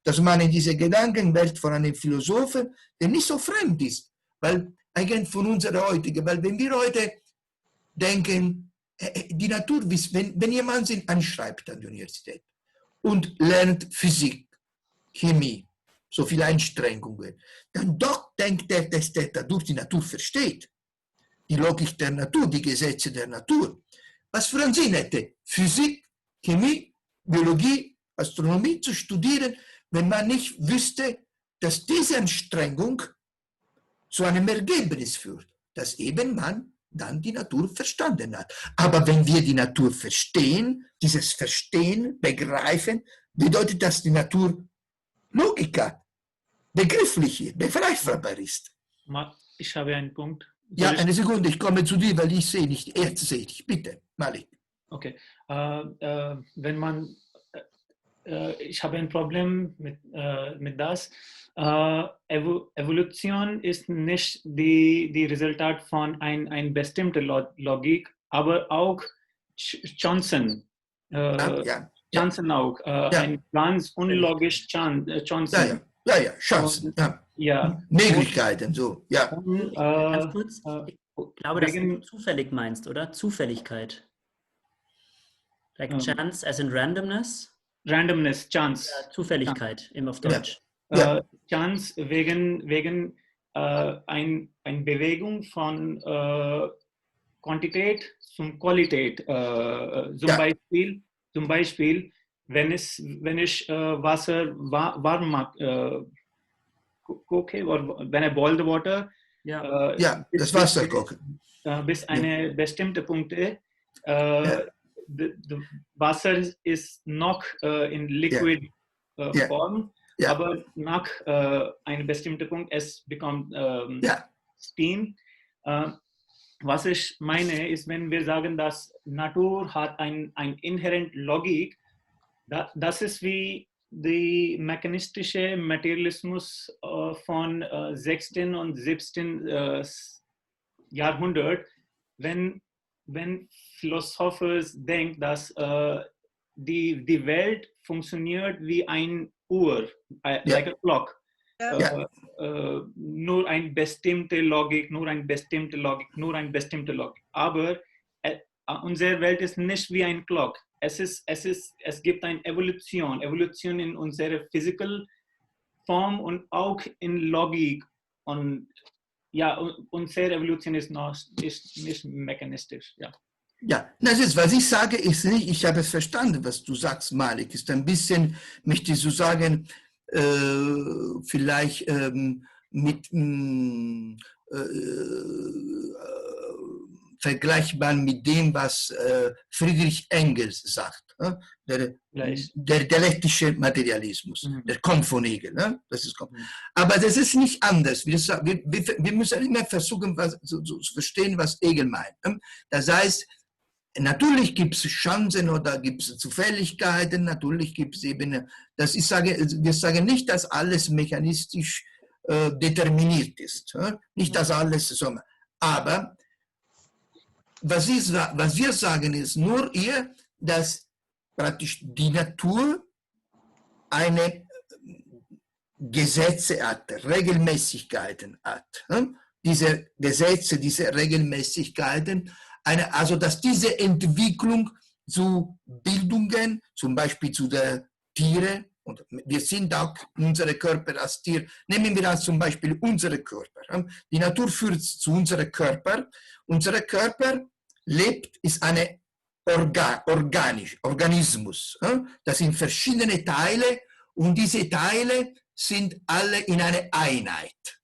dass man in diese Gedankenwelt von einem Philosophen, der nicht so fremd ist, weil eigentlich von unserer heutigen, weil wenn wir heute denken, die Natur, wenn jemand sich anschreibt an der Universität und lernt Physik, Chemie, so viele Einschränkungen, dann doch denkt er, dass er dadurch die Natur versteht. Die Logik der Natur, die Gesetze der Natur. Was für einen Sinn hätte Physik, Chemie, Biologie, Astronomie zu studieren, wenn man nicht wüsste, dass diese Anstrengung zu einem Ergebnis führt, dass eben man dann die Natur verstanden hat. Aber wenn wir die Natur verstehen, dieses Verstehen, Begreifen, bedeutet, dass die Natur Logik hat, begrifflich, begreifbar ist. Ich habe einen Punkt. Ja, eine Sekunde, ich komme zu dir, weil ich sehe nicht. Jetzt sehe ich. Bitte, Malik. Okay. Wenn man, ich habe ein Problem mit das. Evolution ist nicht die Resultat von ein bestimmter Logik, aber auch Chancen. Chancen auch. Ein ganz unlogisch Chancen. Ja, Chancen. Ja. Möglichkeiten, so. Ja. Ganz kurz, ich glaube, dass du zufällig meinst, oder? Zufälligkeit. Like chance as in randomness? Randomness, Chance. Zufälligkeit, eben auf Deutsch. Chance wegen eine Bewegung von Quantität zum Qualität. Zum Beispiel, wenn ich Wasser warm mache, koche, oder wenn I boil the water, das Wasser kochen. Bis eine bestimmte Punkte, Wasser ist noch in liquid Form. Ja. Aber nach einem bestimmten Punkt, es bekommt Steam. Was ich meine, ist, wenn wir sagen, dass Natur hat ein inhärent Logik, das ist wie der mechanistische Materialismus von 16. und 17. Jahrhundert, wenn Philosopher denken, dass die Welt funktioniert wie ein Uhr, like a clock. Nur eine bestimmte Logik, nur eine bestimmte Logik. Aber unsere Welt ist nicht wie ein Clock. Es gibt eine Evolution in unserer physischen Form und auch in Logik. Und ja, unsere Evolution ist nicht mechanistisch. Ja, das ist, was ich sage, ist nicht, ich habe es verstanden, was du sagst, Malik, ist ein bisschen, möchte ich so sagen, vielleicht vergleichbar mit dem, was Friedrich Engels sagt, der dialektische Materialismus, der kommt von Hegel. Aber das ist nicht anders. Wir müssen immer versuchen, zu verstehen, was Hegel meint. Das heißt, Natürlich gibt es Chancen oder gibt es Zufälligkeiten, natürlich gibt es eben, wir sagen nicht, dass alles mechanistisch determiniert ist, nicht, dass alles so, aber was wir sagen ist nur hier, dass praktisch die Natur eine Gesetze hat, Regelmäßigkeiten hat. Diese Gesetze, diese Regelmäßigkeiten, also dass diese Entwicklung zu Bildungen, zum Beispiel zu der Tiere, und wir sind auch unsere Körper als Tier, nehmen wir als zum Beispiel unsere Körper. Die Natur führt zu unserem Körper. Unser Körper lebt, ist ein Organismus. Das sind verschiedene Teile und diese Teile sind alle in einer Einheit.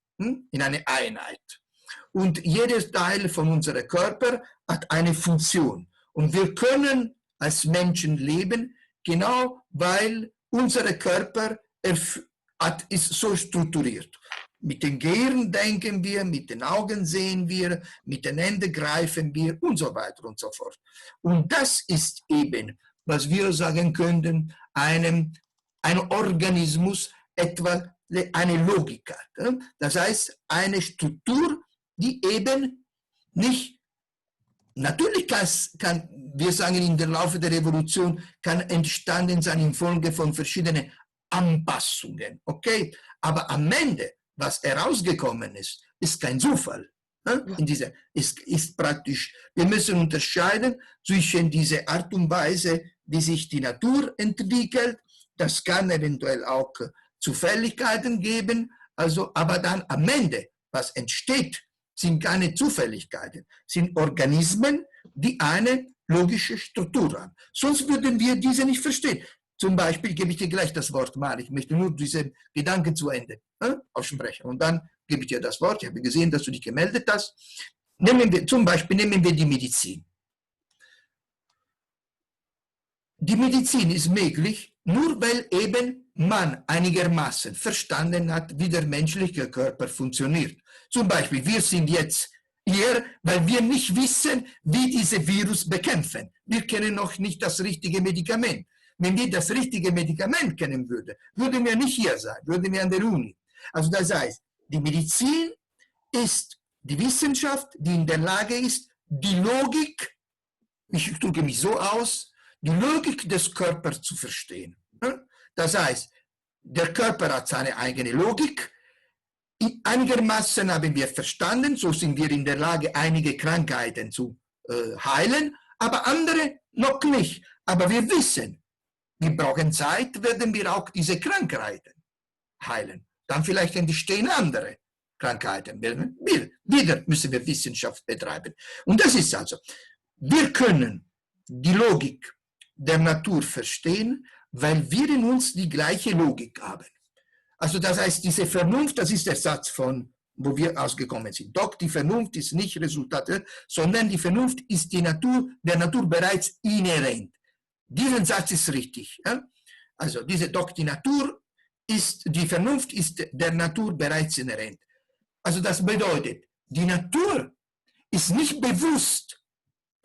Und jedes Teil von unserem Körper hat eine Funktion. Und wir können als Menschen leben, genau weil unser Körper ist so strukturiert. Mit dem Gehirn denken wir, mit den Augen sehen wir, mit den Händen greifen wir und so weiter und so fort. Und das ist eben, was wir sagen könnten, ein Organismus, etwa eine Logik hat. Das heißt, eine Struktur, die eben nicht, natürlich kann, wir sagen, im Laufe der Revolution kann entstanden sein infolge von verschiedenen Anpassungen, okay? Aber am Ende, was herausgekommen ist, ist kein Zufall. Ist praktisch, wir müssen unterscheiden zwischen dieser Art und Weise, wie sich die Natur entwickelt. Das kann eventuell auch Zufälligkeiten geben, also, aber dann am Ende, was entsteht, sind keine Zufälligkeiten, sind Organismen, die eine logische Struktur haben. Sonst würden wir diese nicht verstehen. Zum Beispiel gebe ich dir gleich das Wort mal. Ich möchte nur diese Gedanken zu Ende aussprechen. Und dann gebe ich dir das Wort. Ich habe gesehen, dass du dich gemeldet hast. Zum Beispiel nehmen wir die Medizin. Die Medizin ist möglich, nur weil eben man einigermaßen verstanden hat, wie der menschliche Körper funktioniert. Zum Beispiel, wir sind jetzt hier, weil wir nicht wissen, wie diese Virus bekämpfen. Wir kennen noch nicht das richtige Medikament. Wenn wir das richtige Medikament kennen würden, würden wir nicht hier sein, würden wir an der Uni. Also das heißt, die Medizin ist die Wissenschaft, die in der Lage ist, die Logik, ich drücke mich so aus, die Logik des Körpers zu verstehen. Das heißt, der Körper hat seine eigene Logik. Einigermaßen haben wir verstanden, so sind wir in der Lage, einige Krankheiten zu heilen, aber andere noch nicht. Aber wir wissen, wir brauchen Zeit, werden wir auch diese Krankheiten heilen. Dann vielleicht entstehen andere Krankheiten. Wieder müssen wir Wissenschaft betreiben. Und das ist also, wir können die Logik der Natur verstehen, weil wir in uns die gleiche Logik haben. Also das heißt, diese Vernunft, das ist der Satz von, wo wir ausgekommen sind. Doch die Vernunft ist nicht Resultat, sondern die Vernunft ist der Natur bereits inhärent. Diesen Satz ist richtig. Ja? Also die Vernunft ist der Natur bereits inhärent. Also das bedeutet, die Natur ist nicht bewusst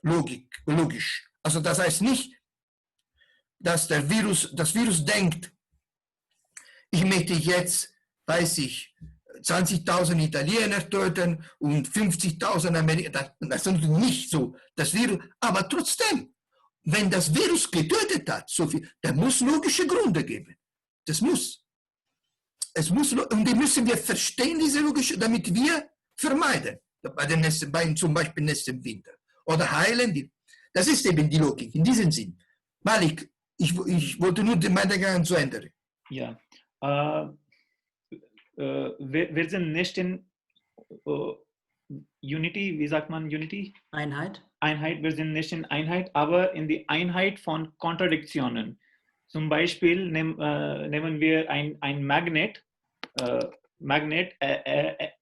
logisch. Also das heißt nicht, dass das Virus denkt, ich möchte jetzt, 20.000 Italiener töten und 50.000 Amerikaner. Das ist nicht so. Das Virus, aber trotzdem, wenn das Virus getötet hat, so viel, dann muss logische Gründe geben. Das muss. Und die müssen wir verstehen, diese logische, damit wir vermeiden. Zum Beispiel nächsten Winter. Oder heilen. Das ist eben die Logik, in diesem Sinn. Malik, ich wollte nur den Gedanken zu ändern. Ja. Wir sind nicht in Unity, wie sagt man Unity? Einheit. Wir sind nicht in Einheit, aber in die Einheit von Kontradiktionen. Zum Beispiel nehmen wir ein Magnet.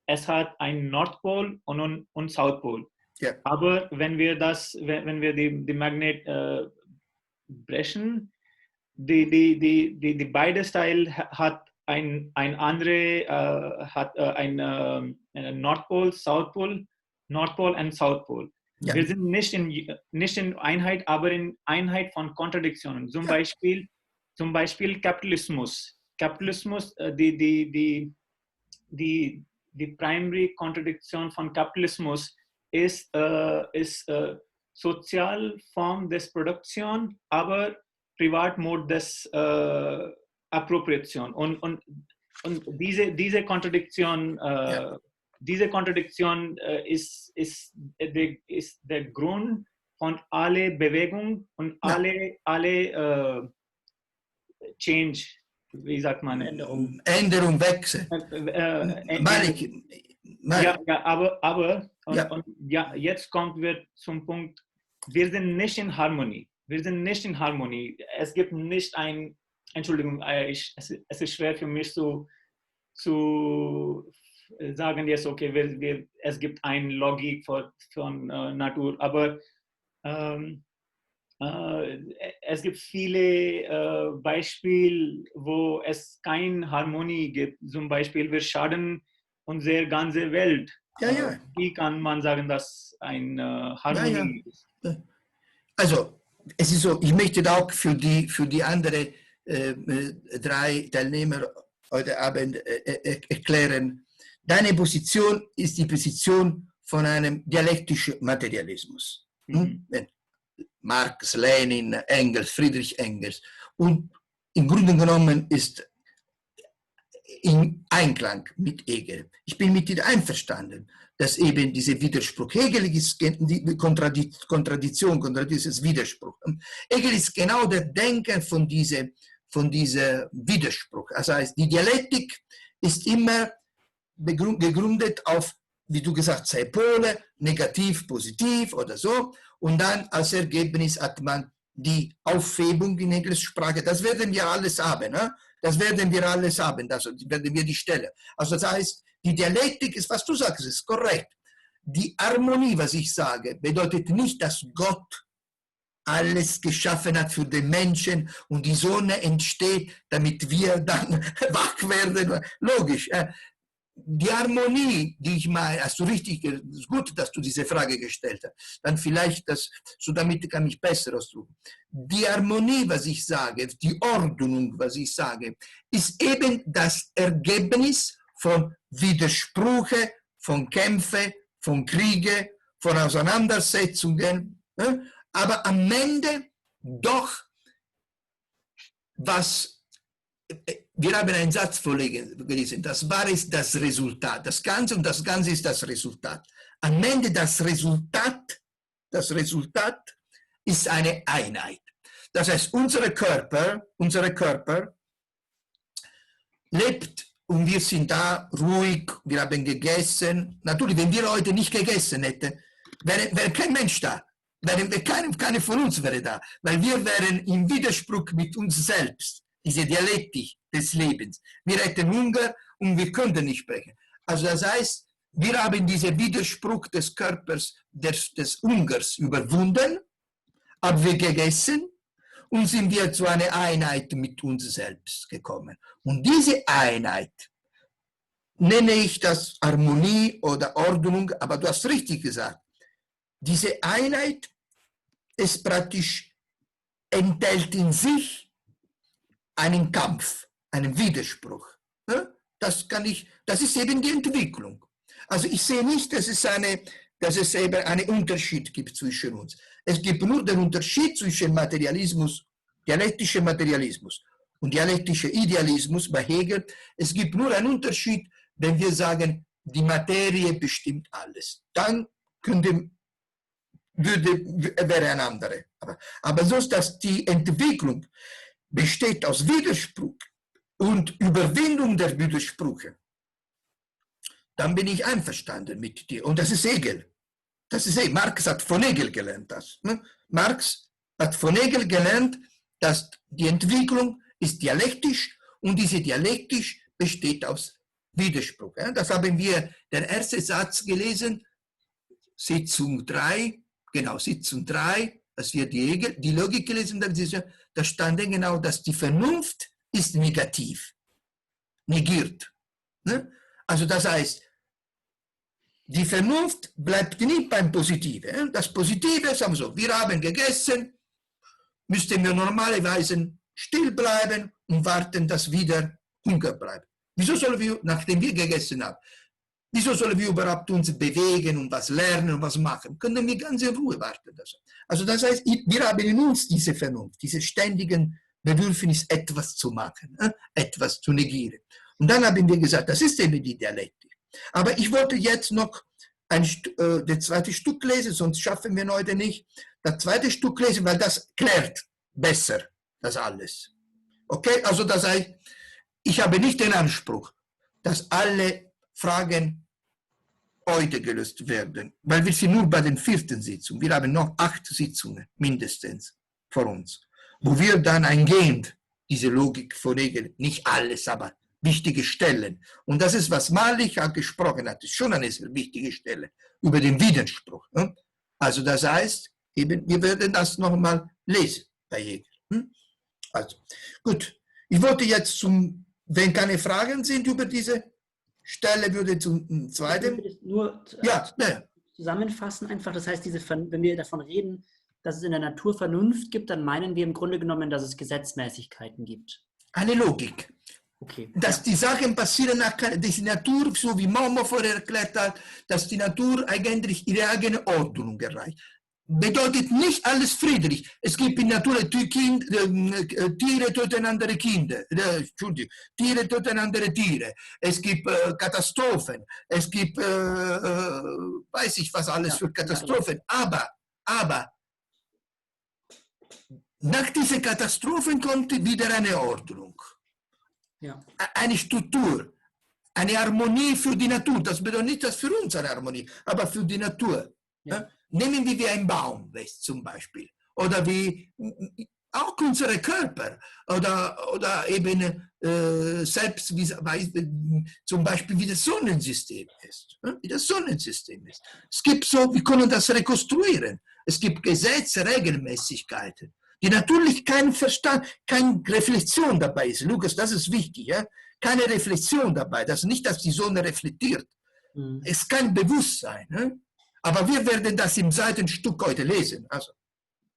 Es hat einen Nordpol und Southpol. Ja. Aber wenn wir die Magnet brechen, die beide Teile hat ein Nordpol, Southpol, Nordpol und Southpol. Ja. Wir sind nicht in Einheit, aber in Einheit von Kontradiktionen. Zum Beispiel Kapitalismus. Kapitalismus, die primary Kontradiktion von Kapitalismus ist Sozialform des Produktion, aber Privatmod des Appropriation. Und diese Kontradiktion, ist der Grund von alle Bewegung und alle Change, wie sagt man? Änderung, Wechsel. Aber jetzt kommen wir zum Punkt, wir sind nicht in Harmonie. Es gibt nicht ein, Entschuldigung, es ist schwer für mich zu sagen jetzt, okay, es gibt eine Logik von Natur, aber es gibt viele Beispiele, wo es keine Harmonie gibt. Zum Beispiel, wir schaden unsere ganze Welt. Wie kann man sagen, dass eine Harmonie ist? Also, es ist so, ich möchte auch für die anderen 3 Teilnehmer heute Abend erklären, deine Position ist die Position von einem dialektischen Materialismus. Marx, Lenin, Engels, Friedrich Engels. Und im Grunde genommen ist in Einklang mit Hegel. Ich bin mit dir einverstanden, dass eben dieser Widerspruch, Hegel ist die Kontradiktion ist Widerspruch. Hegel ist genau der Denker von dieser Widerspruch. Das heißt, die Dialektik ist immer gegründet auf, wie du gesagt hast, 2 Pole, negativ, positiv oder so. Und dann als Ergebnis hat man die Aufhebung in Hegels Sprache. Das werden wir alles haben. Ne? Das werden wir alles haben. Das werden wir die Stelle. Also das heißt, die Dialektik ist, was du sagst, ist korrekt. Die Harmonie, was ich sage, bedeutet nicht, dass Gott alles geschaffen hat für den Menschen und die Sonne entsteht, damit wir dann wach werden. Logisch. Die Harmonie, die ich meine, hast du richtig, ist gut, dass du diese Frage gestellt hast. Dann vielleicht, damit kann ich besser ausdrücken. Die Harmonie, was ich sage, die Ordnung, was ich sage, ist eben das Ergebnis von Widersprüchen, von Kämpfen, von Kriegen, von Auseinandersetzungen. Aber am Ende doch, wir haben einen Satz vorgelesen, das Wahre ist das Resultat. Das Ganze und das Ganze ist das Resultat. Am Ende das Resultat ist eine Einheit. Das heißt, unser Körper lebt und wir sind da ruhig, wir haben gegessen. Natürlich, wenn wir heute nicht gegessen hätten, wäre kein Mensch da. Keine von uns wäre da, weil wir wären im Widerspruch mit uns selbst, diese Dialektik des Lebens. Wir hätten Hunger und wir könnten nicht sprechen. Also das heißt, wir haben diesen Widerspruch des Körpers, des Hungers überwunden, haben wir gegessen und sind wir zu einer Einheit mit uns selbst gekommen. Und diese Einheit nenne ich das Harmonie oder Ordnung, aber du hast richtig gesagt. Diese Einheit ist praktisch, enthält in sich einen Kampf, einen Widerspruch. Das ist eben die Entwicklung. Also ich sehe nicht, dass es eben einen Unterschied gibt zwischen uns. Es gibt nur den Unterschied zwischen Materialismus, dialektischem Materialismus und dialektischer Idealismus bei Hegel. Es gibt nur einen Unterschied, wenn wir sagen, die Materie bestimmt alles. Dann wäre ein anderer. Aber sonst, dass die Entwicklung besteht aus Widerspruch und Überwindung der Widersprüche, dann bin ich einverstanden mit dir. Und das ist Hegel. Marx hat von Hegel gelernt das. Marx hat von Hegel gelernt, dass die Entwicklung ist dialektisch und diese dialektisch besteht aus Widerspruch. Das haben wir, der erste Satz gelesen, Sitzung 3, als wir die Logik gelesen haben, da stand genau, dass die Vernunft ist negativ, negiert. Also das heißt, Die Vernunft bleibt nicht beim Positiven. Das Positive, sagen wir so, wir haben gegessen, müssten wir normalerweise still bleiben und warten, dass wieder Hunger bleibt. Wieso sollen wir, nachdem wir gegessen haben, wieso sollen wir überhaupt uns bewegen und was lernen und was machen? Können wir ganz in Ruhe warten. Also das heißt, wir haben in uns diese Vernunft, diese ständigen Bedürfnis, etwas zu machen, etwas zu negieren. Und dann haben wir gesagt, das ist eben die Dialektik. Aber ich wollte jetzt noch das zweite Stück lesen, sonst schaffen wir heute nicht. Das zweite Stück lesen, weil das klärt besser das alles. Okay, also das heißt, ich habe nicht den Anspruch, dass alle Fragen heute gelöst werden, weil wir sind nur bei den 4. Sitzung. Wir haben noch 8 Sitzungen mindestens vor uns, wo wir dann eingehend diese Logik von Hegel, nicht alles, aber wichtige Stellen. Und das ist, was Malich gesprochen hat, ist schon eine sehr wichtige Stelle über den Widerspruch. Also das heißt, eben, wir werden das nochmal lesen bei Hegel. Also, gut. Ich wollte jetzt wenn keine Fragen sind über diese Stelle, würde zum zweiten. Nur zusammenfassen einfach, das heißt, wenn wir davon reden, dass es in der Natur Vernunft gibt, dann meinen wir im Grunde genommen, dass es Gesetzmäßigkeiten gibt. Eine Logik. Okay. Dass die Sachen passieren nach der Natur, so wie Momo vorher erklärt hat, dass die Natur eigentlich ihre eigene Ordnung erreicht. Bedeutet nicht alles friedlich. Es gibt in der Natur Tiere töten andere Kinder, Tiere töten andere Tiere. Es gibt Katastrophen. Es gibt, weiß ich was alles für Katastrophen. Aber nach diesen Katastrophen kommt wieder eine Ordnung. Ja. Eine Struktur, eine Harmonie für die Natur. Das bedeutet nicht, dass für uns eine Harmonie, aber für die Natur. Ja. Nehmen wir wie ein Baum zum Beispiel. Oder wie auch unsere Körper. Oder eben selbst zum Beispiel wie das Sonnensystem ist. Wie das Sonnensystem ist. Es gibt so, wir können das rekonstruieren. Es gibt Gesetze, Regelmäßigkeiten, die natürlich kein Verstand, keine Reflexion dabei ist. Lukas, das ist wichtig. Ja? Keine Reflexion dabei. Das ist nicht, dass die Sonne reflektiert. Es ist kein Bewusstsein. Ne? Aber wir werden das im Seitenstück heute lesen. Also,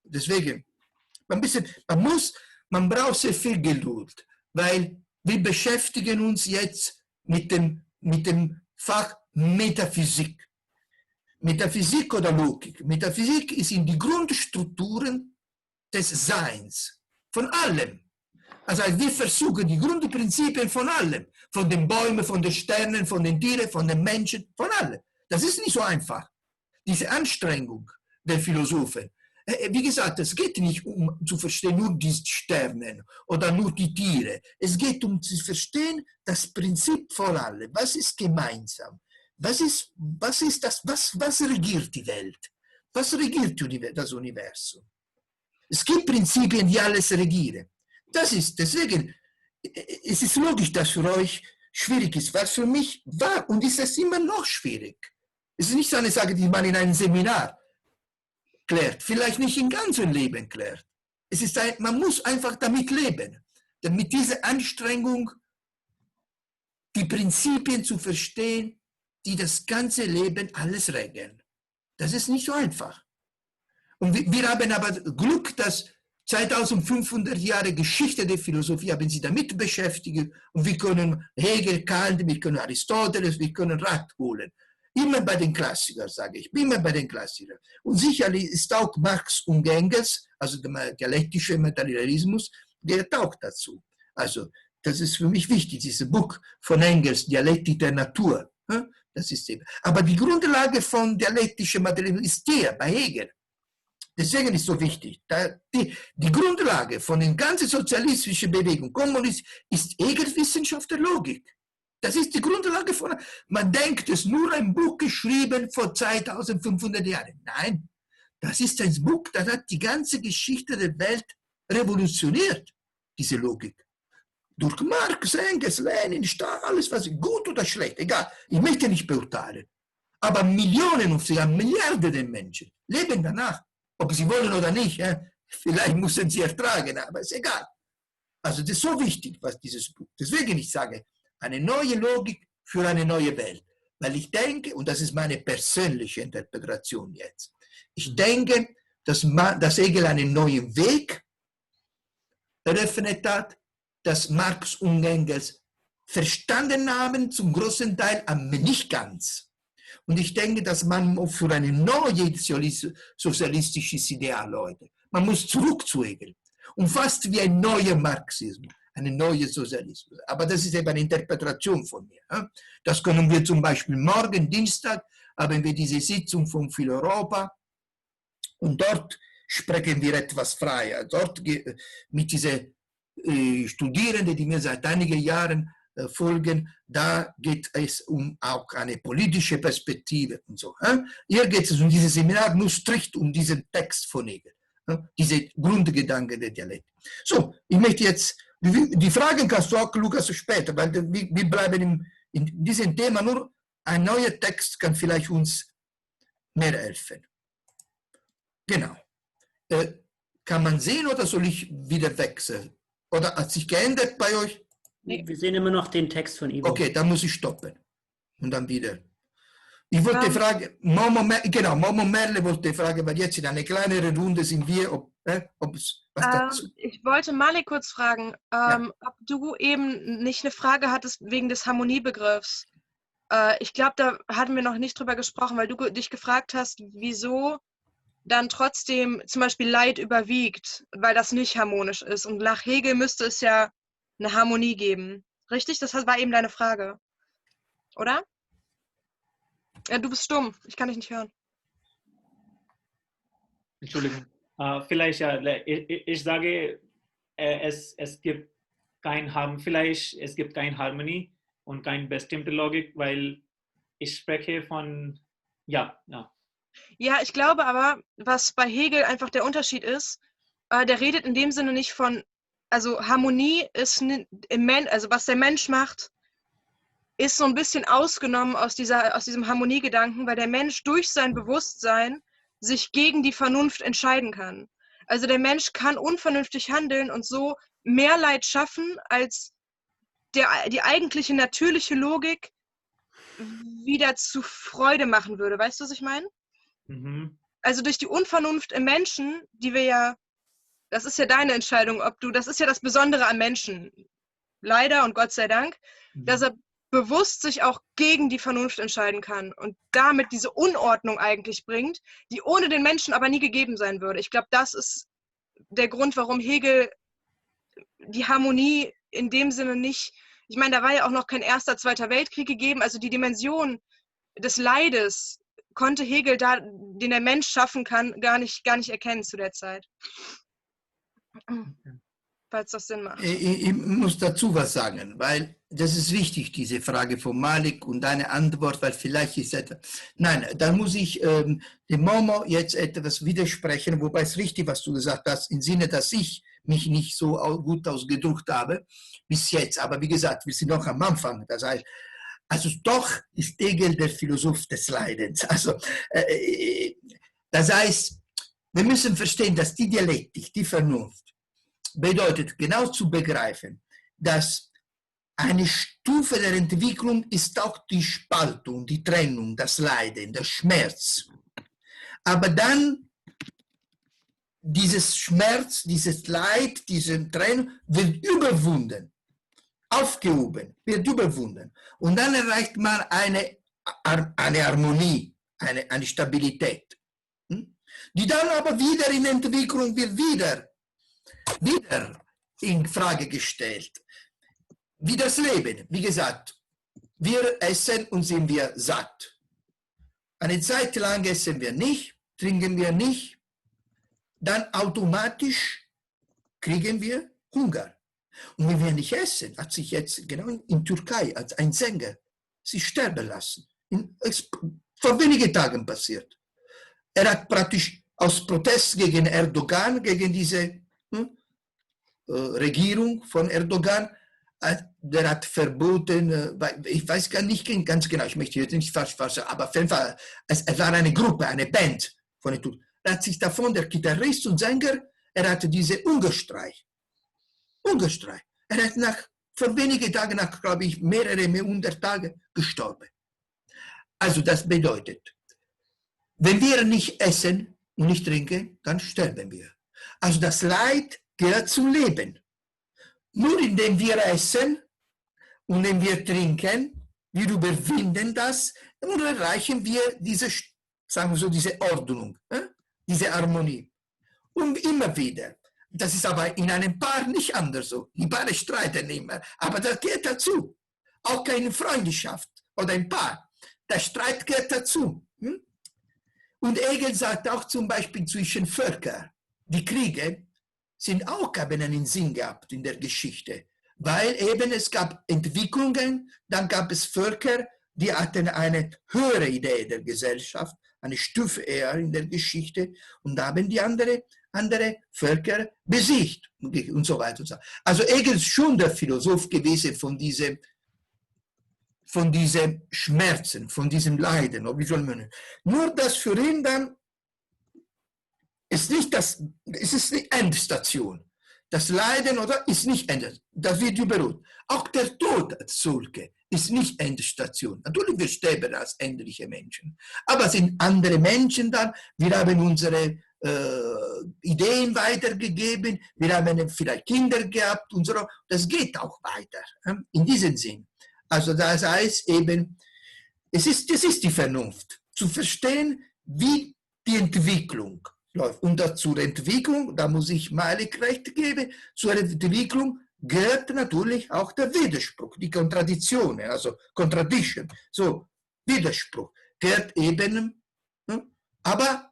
deswegen, man braucht sehr viel Geduld, weil wir beschäftigen uns jetzt mit dem Fach Metaphysik. Metaphysik oder Logik. Metaphysik ist in die Grundstrukturen des Seins, von allem. Also wir versuchen die Grundprinzipien von allem, von den Bäumen, von den Sternen, von den Tieren, von den Menschen, von allem. Das ist nicht so einfach. Diese Anstrengung der Philosophen. Wie gesagt, es geht nicht um zu verstehen nur die Sterne oder nur die Tiere. Es geht um zu verstehen das Prinzip von allem. Was ist gemeinsam? Was regiert die Welt? Was regiert das Universum? Es gibt Prinzipien, die alles regieren. Deswegen, es ist logisch, dass für euch schwierig ist, was für mich war und ist es immer noch schwierig. Es ist nicht so eine Sache, die man in einem Seminar klärt, vielleicht nicht im ganzen Leben klärt. Man muss einfach damit leben, mit dieser Anstrengung die Prinzipien zu verstehen, die das ganze Leben alles regeln. Das ist nicht so einfach. Und wir haben aber Glück, dass 2500 Jahre Geschichte der Philosophie haben sie damit beschäftigt und wir können Hegel, Kant, wir können Aristoteles, wir können Rat holen. Immer bei den Klassikern, sage ich, immer bei den Klassikern. Und sicherlich ist auch Marx und Engels, also der dialektische Materialismus, gehört auch dazu. Also das ist für mich wichtig, dieses Buch von Engels, Dialektik der Natur. Das ist eben. Aber die Grundlage von dialektischem Materialismus ist der bei Hegel. Deswegen ist es so wichtig. Die Grundlage von der ganzen sozialistischen Bewegung, Kommunismus, ist Hegels Wissenschaft der Logik. Das ist die Grundlage von. Man denkt, es ist nur ein Buch geschrieben vor 2500 Jahren. Nein, das ist ein Buch, das hat die ganze Geschichte der Welt revolutioniert, diese Logik. Durch Marx, Engels, Lenin, Stalin, alles, was gut oder schlecht, egal. Ich möchte nicht beurteilen. Aber Millionen und sogar Milliarden der Menschen leben danach. Ob sie wollen oder nicht, vielleicht müssen sie ertragen, aber ist egal. Also das ist so wichtig, was dieses Buch. Deswegen ich sage, eine neue Logik für eine neue Welt. Weil ich denke, und das ist meine persönliche Interpretation jetzt, ich denke, dass Hegel einen neuen Weg eröffnet hat, dass Marx und Engels verstanden haben, zum großen Teil, aber nicht ganz. Und ich denke, dass man für eine neue sozialistisches Ideal, Leute, man muss zurück zu Hegel. Und fast wie ein neuer Marxismus, ein neuer Sozialismus. Aber das ist eben eine Interpretation von mir. Das können wir zum Beispiel morgen, Dienstag, haben wir diese Sitzung von Europa und dort sprechen wir etwas freier. Dort mit diesen Studierenden, die mir seit einigen Jahren folgen, da geht es um auch eine politische Perspektive und so. Hier geht es um dieses Seminar nur strikt um diesen Text von Hegel, diese Grundgedanken der Dialektik. So, ich möchte jetzt, die Fragen kannst du auch, Lukas, später, weil wir bleiben in diesem Thema, nur ein neuer Text kann vielleicht uns mehr helfen. Genau. Kann man sehen oder soll ich wieder wechseln? Oder hat sich geändert bei euch? Wir sehen immer noch den Text von Ivo. Okay, dann muss ich stoppen. Und dann wieder. Ich wollte fragen, Momo Merle wollte fragen, weil jetzt in einer kleineren Runde sind wir, ob es was dazu. Ich wollte Malik kurz fragen, ob du eben nicht eine Frage hattest wegen des Harmoniebegriffs. Ich glaube, da hatten wir noch nicht drüber gesprochen, weil du dich gefragt hast, wieso dann trotzdem zum Beispiel Leid überwiegt, weil das nicht harmonisch ist. Und nach Hegel müsste es ja eine Harmonie geben. Richtig? Das war eben deine Frage. Oder? Ja, du bist stumm. Ich kann dich nicht hören. Entschuldigung. Vielleicht, ja, ich sage, es gibt es gibt keine Harmonie und keine bestimmte Logik, weil ich spreche von, ja. Ja, ich glaube aber, was bei Hegel einfach der Unterschied ist, der redet in dem Sinne nicht von, also Harmonie ist, also was der Mensch macht, ist so ein bisschen ausgenommen aus diesem Harmoniegedanken, weil der Mensch durch sein Bewusstsein sich gegen die Vernunft entscheiden kann. Also der Mensch kann unvernünftig handeln und so mehr Leid schaffen, als die eigentliche natürliche Logik wieder zu Freude machen würde. Weißt du, was ich meine? Mhm. Also durch die Unvernunft im Menschen, die wir ja, das ist ja deine Entscheidung, das ist ja das Besondere am Menschen, leider und Gott sei Dank, dass er bewusst sich auch gegen die Vernunft entscheiden kann und damit diese Unordnung eigentlich bringt, die ohne den Menschen aber nie gegeben sein würde. Ich glaube, das ist der Grund, warum Hegel die Harmonie in dem Sinne nicht, ich meine, da war ja auch noch kein Erster, Zweiter Weltkrieg gegeben, also die Dimension des Leides konnte Hegel da, den der Mensch schaffen kann, gar nicht erkennen zu der Zeit. Falls das Sinn macht. Ich muss dazu was sagen, weil das ist wichtig, diese Frage von Malik und deine Antwort, weil vielleicht ist etwas. Nein, da muss ich dem Momo jetzt etwas widersprechen, wobei es richtig, was du gesagt hast, im Sinne, dass ich mich nicht so gut ausgedrückt habe bis jetzt. Aber wie gesagt, wir sind noch am Anfang. Das heißt, also doch ist Hegel der Philosoph des Leidens. Also, das heißt, wir müssen verstehen, dass die Dialektik, die Vernunft, bedeutet genau zu begreifen, dass eine Stufe der Entwicklung ist auch die Spaltung, die Trennung, das Leiden, der Schmerz. Aber dann dieses Schmerz, dieses Leid, diese Trennung wird überwunden, aufgehoben, wird überwunden. Und dann erreicht man eine Harmonie, eine Stabilität, die dann aber wieder in Entwicklung wird, wieder in Frage gestellt. Wie das Leben. Wie gesagt, wir essen und sind wir satt. Eine Zeit lang essen wir nicht, trinken wir nicht, dann automatisch kriegen wir Hunger. Und wenn wir nicht essen, hat sich jetzt genau in Türkei als ein Sänger sich sterben lassen. Vor wenigen Tagen passiert. Er hat praktisch aus Protest gegen Erdogan, gegen diese Regierung von Erdogan, der hat verboten, ich weiß gar nicht ganz genau, ich möchte jetzt nicht falsch sagen, aber auf jeden Fall, es war eine Gruppe, eine Band von den Turken. Er hat sich davon, der Gitarrist und Sänger, er hatte diese Hungerstreik. Er hat vor wenigen Tagen, nach, glaube ich, mehrere 100 Tagen gestorben. Also das bedeutet, wenn wir nicht essen und nicht trinken, dann sterben wir. Also das Leid gehört zum Leben. Nur indem wir essen und indem wir trinken, wir überwinden das und erreichen wir diese, sagen wir so, diese Ordnung, diese Harmonie. Und immer wieder. Das ist aber in einem Paar nicht anders so. Die Paare streiten immer, aber das gehört dazu. Auch keine Freundschaft oder ein Paar. Der Streit gehört dazu. Und Hegel sagt auch zum Beispiel zwischen Völkern, die Kriege sind auch, haben einen Sinn gehabt in der Geschichte, weil eben es gab Entwicklungen, dann gab es Völker, die hatten eine höhere Idee der Gesellschaft, eine Stufe eher in der Geschichte und haben die andere Völker besiegt und so weiter und so. Also Hegel ist schon der Philosoph gewesen von diesen Schmerzen, von diesem Leiden. Wie soll man, nur das für ihn dann ist nicht es ist nicht Endstation. Das Leiden oder ist nicht Endstation. Das wird überholt. Auch der Tod als solche ist nicht Endstation. Natürlich, wir sterben als endliche Menschen. Aber es sind andere Menschen dann. Wir haben unsere Ideen weitergegeben. Wir haben vielleicht Kinder gehabt und so. Das geht auch weiter. In diesem Sinn. Also das heißt eben, das ist die Vernunft. Zu verstehen, wie die Entwicklung läuft. Und zur Entwicklung, da muss ich Malik recht geben, zur Entwicklung gehört natürlich auch der Widerspruch, die Kontradiktion, also Contradiction, so Widerspruch gehört eben, aber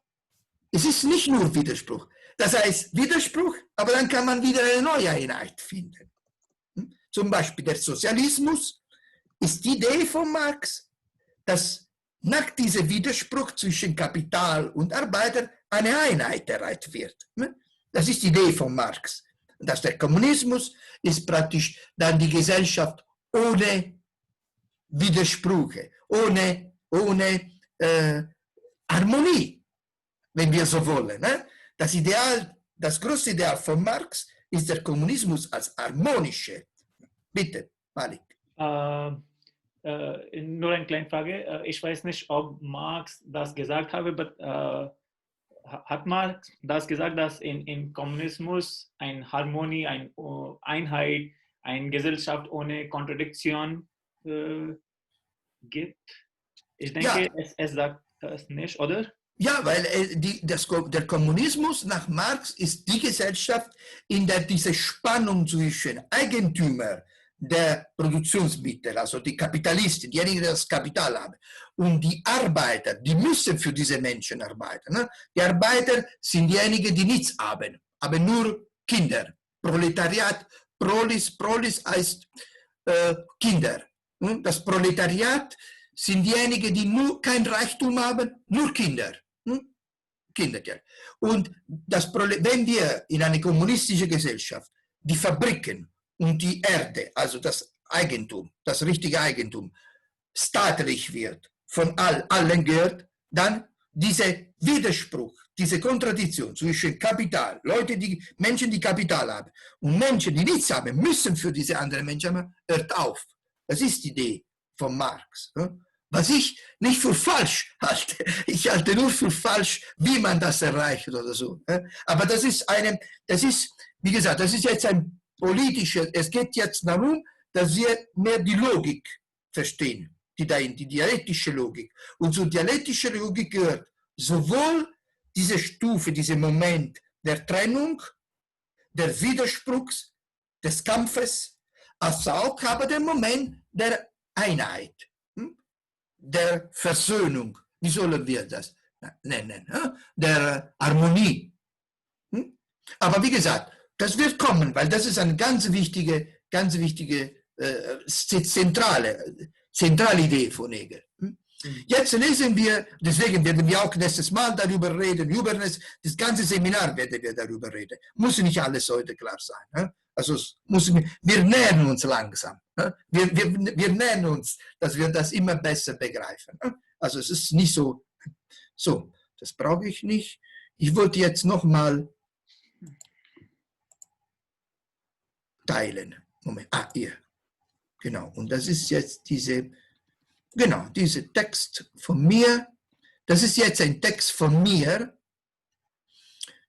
es ist nicht nur Widerspruch. Das heißt Widerspruch, aber dann kann man wieder eine neue Einheit finden. Zum Beispiel der Sozialismus ist die Idee von Marx, dass nach diesem Widerspruch zwischen Kapital und Arbeiter eine Einheit erreicht wird. Das ist die Idee von Marx. Dass der Kommunismus ist praktisch dann die Gesellschaft ohne Widersprüche, ohne Harmonie, wenn wir so wollen. Das Ideal, das große Ideal von Marx ist der Kommunismus als harmonische. Bitte, Malik. Nur eine kleine Frage. Ich weiß nicht, ob Marx das gesagt habe, aber hat Marx das gesagt, dass im Kommunismus eine Harmonie, eine Einheit, eine Gesellschaft ohne Kontradiktion gibt? Ich denke, ja. Es sagt das nicht, oder? Ja, weil der Kommunismus nach Marx ist die Gesellschaft, in der diese Spannung zwischen Eigentümer der Produktionsmittel, also die Kapitalisten, diejenigen, die das Kapital haben, und die Arbeiter, die müssen für diese Menschen arbeiten. Die Arbeiter sind diejenigen, die nichts haben, aber nur Kinder. Proletariat, Prolis heißt Kinder. Das Proletariat sind diejenigen, die nur kein Reichtum haben, nur Kinder. Kinder. Und wenn wir in eine kommunistische Gesellschaft die Fabriken und die Erde, also das Eigentum, das richtige Eigentum, staatlich wird, von allen gehört, dann dieser Widerspruch, diese Kontradiktion zwischen Kapital, Menschen, die Kapital haben und Menschen, die nichts haben, müssen für diese anderen Menschen haben, hört auf. Das ist die Idee von Marx. Was ich nicht für falsch halte. Ich halte nur für falsch, wie man das erreicht oder so. Aber wie gesagt, das ist jetzt ein politisches, es geht jetzt darum, dass wir mehr die Logik verstehen, die dialektische Logik. Und zur dialektischen Logik gehört sowohl diese Stufe, dieser Moment der Trennung, der Widerspruchs, des Kampfes, als auch aber der Moment der Einheit, der Versöhnung, wie sollen wir das nennen, der Harmonie. Aber wie gesagt, das wird kommen, weil das ist eine ganz wichtige zentrale Idee von Hegel. Jetzt lesen wir, deswegen werden wir auch nächstes Mal darüber reden, das ganze Seminar werden wir darüber reden. Muss nicht alles heute klar sein. Also wir nähern uns langsam. Wir nähern uns, dass wir das immer besser begreifen. Also es ist nicht so, das brauche ich nicht. Ich wollte jetzt nochmal teilen. Moment, hier. Genau, und das ist jetzt diese Genau, dieser Text von mir, das ist jetzt ein Text von mir,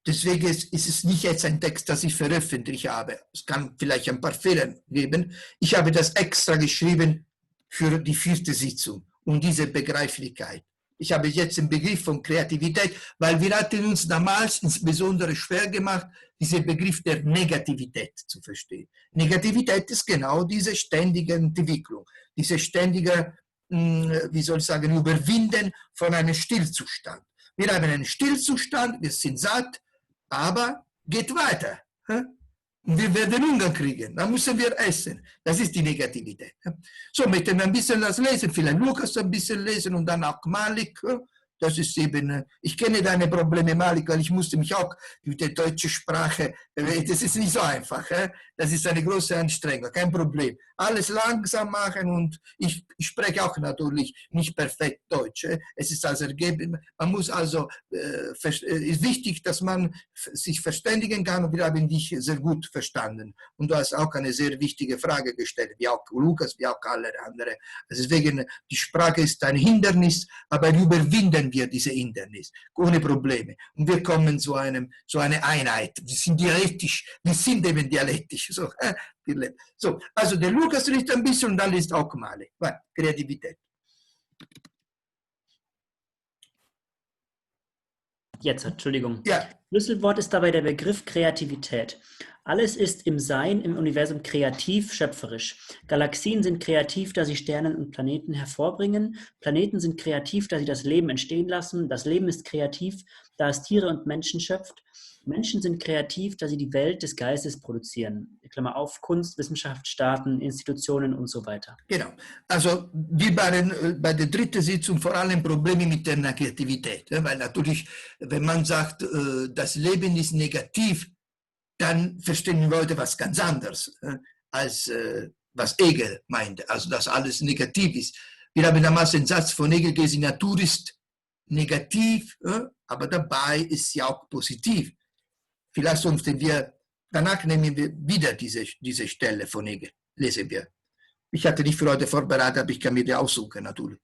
deswegen ist es nicht jetzt ein Text, das ich veröffentlicht habe. Es kann vielleicht ein paar Fehler geben. Ich habe das extra geschrieben für die 4. Sitzung und diese Begreiflichkeit. Ich habe jetzt den Begriff von Kreativität, weil wir hatten uns damals insbesondere schwer gemacht, diesen Begriff der Negativität zu verstehen. Negativität ist genau diese ständige Entwicklung, diese ständige, wie soll ich sagen, Überwinden von einem Stillzustand. Wir haben einen Stillzustand, wir sind satt, aber geht weiter. Wir werden Hunger kriegen, dann müssen wir essen. Das ist die Negativität. So, möchten wir ein bisschen das lesen, vielleicht Lukas ein bisschen lesen und dann auch Malik. Das ist eben, ich kenne deine Probleme, Malik, weil ich musste mich auch mit der deutschen Sprache, das ist nicht so einfach. Das ist eine große Anstrengung, kein Problem. Alles langsam machen und ich spreche auch natürlich nicht perfekt Deutsch. Es ist also man muss also, ist wichtig, dass man sich verständigen kann und wir haben dich sehr gut verstanden. Und du hast auch eine sehr wichtige Frage gestellt, wie auch Lukas, wie auch alle anderen. Also deswegen, die Sprache ist ein Hindernis, aber überwinden wir diese Hindernis ohne Probleme. Und wir kommen zu einer Einheit. Wir sind eben dialektisch. So, also der Lukas liest ein bisschen und dann liest auch Male. Kreativität. Jetzt, Entschuldigung. Ja. Schlüsselwort ist dabei der Begriff Kreativität. Alles ist im Sein, im Universum kreativ, schöpferisch. Galaxien sind kreativ, da sie Sterne und Planeten hervorbringen. Planeten sind kreativ, da sie das Leben entstehen lassen. Das Leben ist kreativ, da es Tiere und Menschen schöpft. Menschen sind kreativ, da sie die Welt des Geistes produzieren. Klammer auf, Kunst, Wissenschaft, Staaten, Institutionen und so weiter. Genau. Also wir waren bei der 3. Sitzung vor allem Probleme mit der Kreativität. Weil natürlich, wenn man sagt, das Leben ist negativ, dann verstehen die Leute was ganz anderes, als was Hegel meinte, also dass alles negativ ist. Wir haben damals den Satz von Hegel gesehen, die Natur ist negativ, aber dabei ist sie auch positiv. Vielleicht danach nehmen wir wieder diese Stelle von Hegel, lesen wir. Ich hatte nicht für heute vorbereitet, aber ich kann mir die aussuchen natürlich.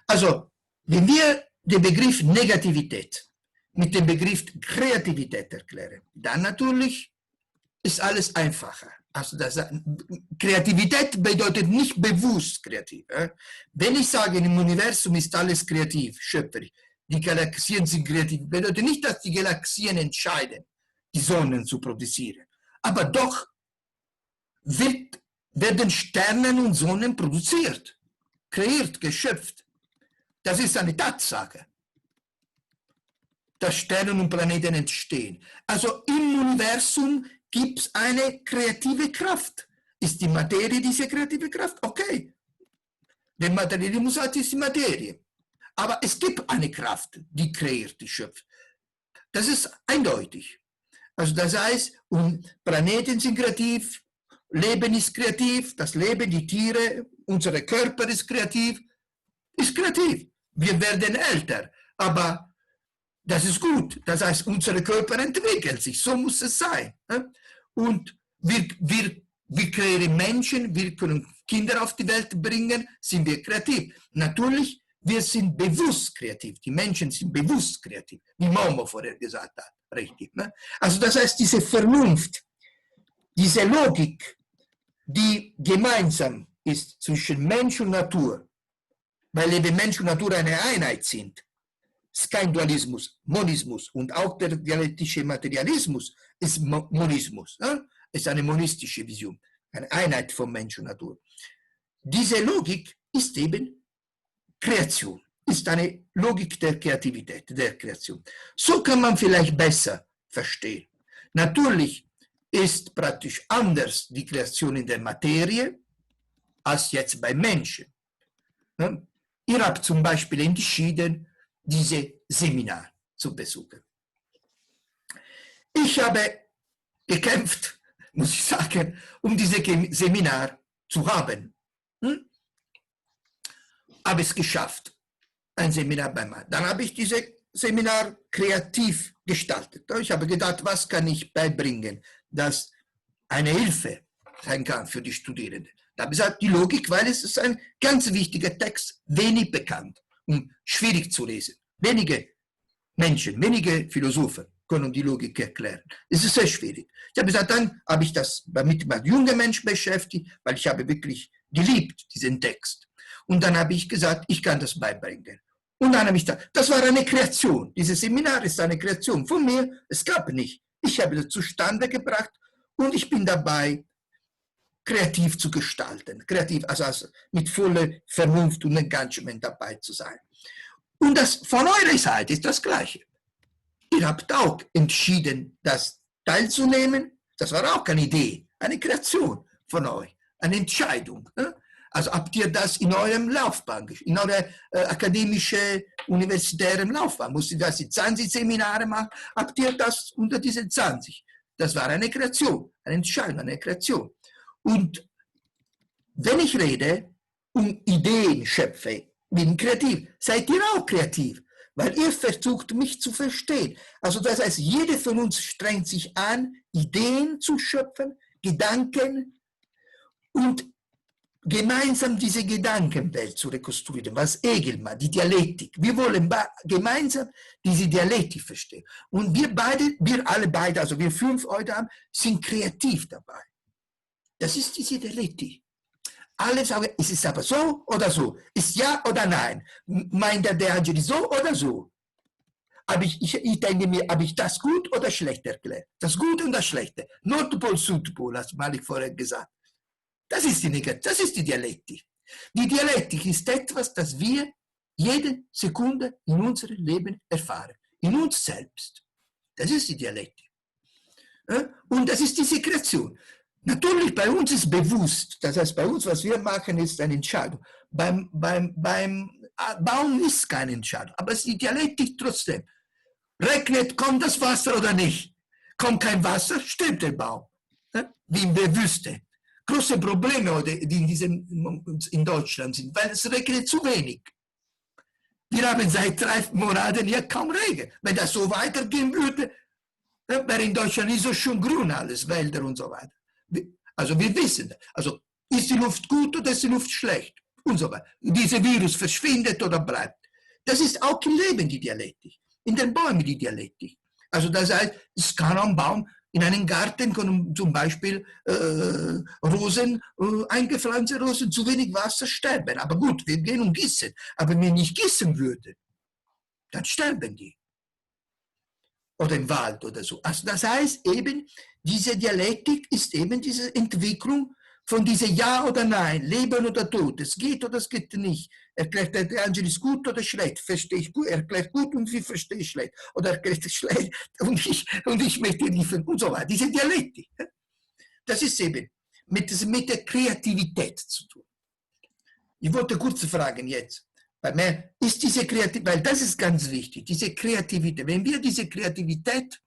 Also, wenn wir den Begriff Negativität mit dem Begriff Kreativität erklären, dann natürlich ist alles einfacher. Also Kreativität bedeutet nicht bewusst kreativ. Wenn ich sage, im Universum ist alles kreativ, schöpferisch, die Galaxien sind kreativ, bedeutet nicht, dass die Galaxien entscheiden, die Sonnen zu produzieren. Aber doch werden Sterne und Sonnen produziert, kreiert, geschöpft. Das ist eine Tatsache, dass Sterne und Planeten entstehen. Also im Universum gibt es eine kreative Kraft. Ist die Materie diese kreative Kraft? Okay. Der Materialismus ist die Materie. Aber es gibt eine Kraft, die kreiert, die schöpft. Das ist eindeutig. Also das heißt, Planeten sind kreativ, Leben ist kreativ, das Leben, die Tiere, unser Körper ist kreativ. Wir werden älter, aber das ist gut. Das heißt, unser Körper entwickelt sich, so muss es sein. Und wir kreieren Menschen, wir können Kinder auf die Welt bringen, sind wir kreativ. Natürlich, wir sind bewusst kreativ, die Menschen sind bewusst kreativ, wie Momo vorher gesagt hat. Richtig. Ne? Also das heißt, diese Vernunft, diese Logik, die gemeinsam ist zwischen Mensch und Natur, weil eben Mensch und Natur eine Einheit sind, ist kein Dualismus, Monismus und auch der dialektische Materialismus ist Monismus, ist eine monistische Vision, eine Einheit von Mensch und Natur. Diese Logik ist eben Kreation, ist eine Logik der Kreativität, der Kreation. So kann man vielleicht besser verstehen. Natürlich ist praktisch anders die Kreation in der Materie als jetzt bei Menschen. Ihr habt zum Beispiel entschieden, diese Seminar zu besuchen. Ich habe gekämpft, muss ich sagen, um dieses Seminar zu haben. Habe es geschafft, ein Seminar bei mir. Dann habe ich dieses Seminar kreativ gestaltet. Ich habe gedacht, was kann ich beibringen, das eine Hilfe sein kann für die Studierenden. Da habe ich gesagt, die Logik, weil es ist ein ganz wichtiger Text, wenig bekannt und schwierig zu lesen. Wenige Menschen, wenige Philosophen können die Logik erklären. Es ist sehr schwierig. Ich habe gesagt, dann habe ich das damit mit jungen Menschen beschäftigt, weil ich habe wirklich geliebt, diesen Text. Und dann habe ich gesagt, ich kann das beibringen. Und dann habe ich gesagt, das war eine Kreation. Dieses Seminar ist eine Kreation von mir. Es gab nicht. Ich habe das zustande gebracht und ich bin dabei, kreativ zu gestalten. Kreativ, also mit voller Vernunft und Engagement dabei zu sein. Und das von eurer Seite ist das Gleiche. Ihr habt auch entschieden, das teilzunehmen. Das war auch eine Idee, eine Kreation von euch, eine Entscheidung. Also habt ihr das in eurem Laufbahn, in eurer akademischen, universitären Laufbahn, musstet ihr das in 20 Seminare machen, habt ihr das unter diesen 20. Das war eine Kreation, eine Entscheidung, eine Kreation. Und wenn ich rede um Ideen schöpfe, bin kreativ, seid ihr auch kreativ, weil ihr versucht, mich zu verstehen. Also das heißt, jeder von uns strengt sich an, Ideen zu schöpfen, Gedanken und gemeinsam diese Gedankenwelt zu rekonstruieren, was Hegel macht, die Dialektik. Wir wollen gemeinsam diese Dialektik verstehen. Und wir alle beide, also wir 5 heute haben, sind kreativ dabei. Das ist diese Dialektik. Alle sagen, ist es aber so oder so? Ist ja oder nein? Meint der Angelis so oder so? Aber ich denke mir, habe ich das gut oder schlecht erklärt? Das Gute und das Schlechte. Nordpol, Südpol, das habe ich vorher gesagt. Das ist die Dialektik. Die Dialektik ist etwas, das wir jede Sekunde in unserem Leben erfahren. In uns selbst. Das ist die Dialektik. Und das ist diese Kreation. Natürlich, bei uns ist bewusst, das heißt, bei uns, was wir machen, ist eine Entscheidung. Beim Baum ist keine Entscheidung, aber es ist die Dialektik trotzdem. Regnet, kommt das Wasser oder nicht? Kommt kein Wasser, stirbt der Baum. Wie in der Wüste. Große Probleme, die in Deutschland sind, weil es regnet zu wenig. Wir haben seit 3 Monaten hier kaum Regen. Wenn das so weitergehen würde, wäre in Deutschland nicht so schön grün alles, Wälder und so weiter. Also wir wissen das. Also ist die Luft gut oder ist die Luft schlecht? Und so weiter. Dieser Virus verschwindet oder bleibt. Das ist auch im Leben die Dialektik. In den Bäumen die Dialektik. Also das heißt, es kann ein Baum in einem Garten können zum Beispiel Rosen, eingepflanzte Rosen, zu wenig Wasser sterben. Aber gut, wir gehen und gießen. Aber wenn wir nicht gießen würden, dann sterben die. Oder im Wald oder so. Also das heißt eben, diese Dialektik ist eben diese Entwicklung von diesem Ja oder Nein, Leben oder Tod. Es geht oder es geht nicht. Erklärt der Angelis gut oder schlecht? Verstehe ich gut, erklärt gut und wie verstehe ich schlecht? Oder erklärt es schlecht und ich möchte liefern und so weiter. Diese Dialektik. Das ist eben mit der Kreativität zu tun. Ich wollte kurz fragen jetzt. Ist diese Kreativität, weil das ist ganz wichtig, diese Kreativität. Wenn wir diese Kreativität,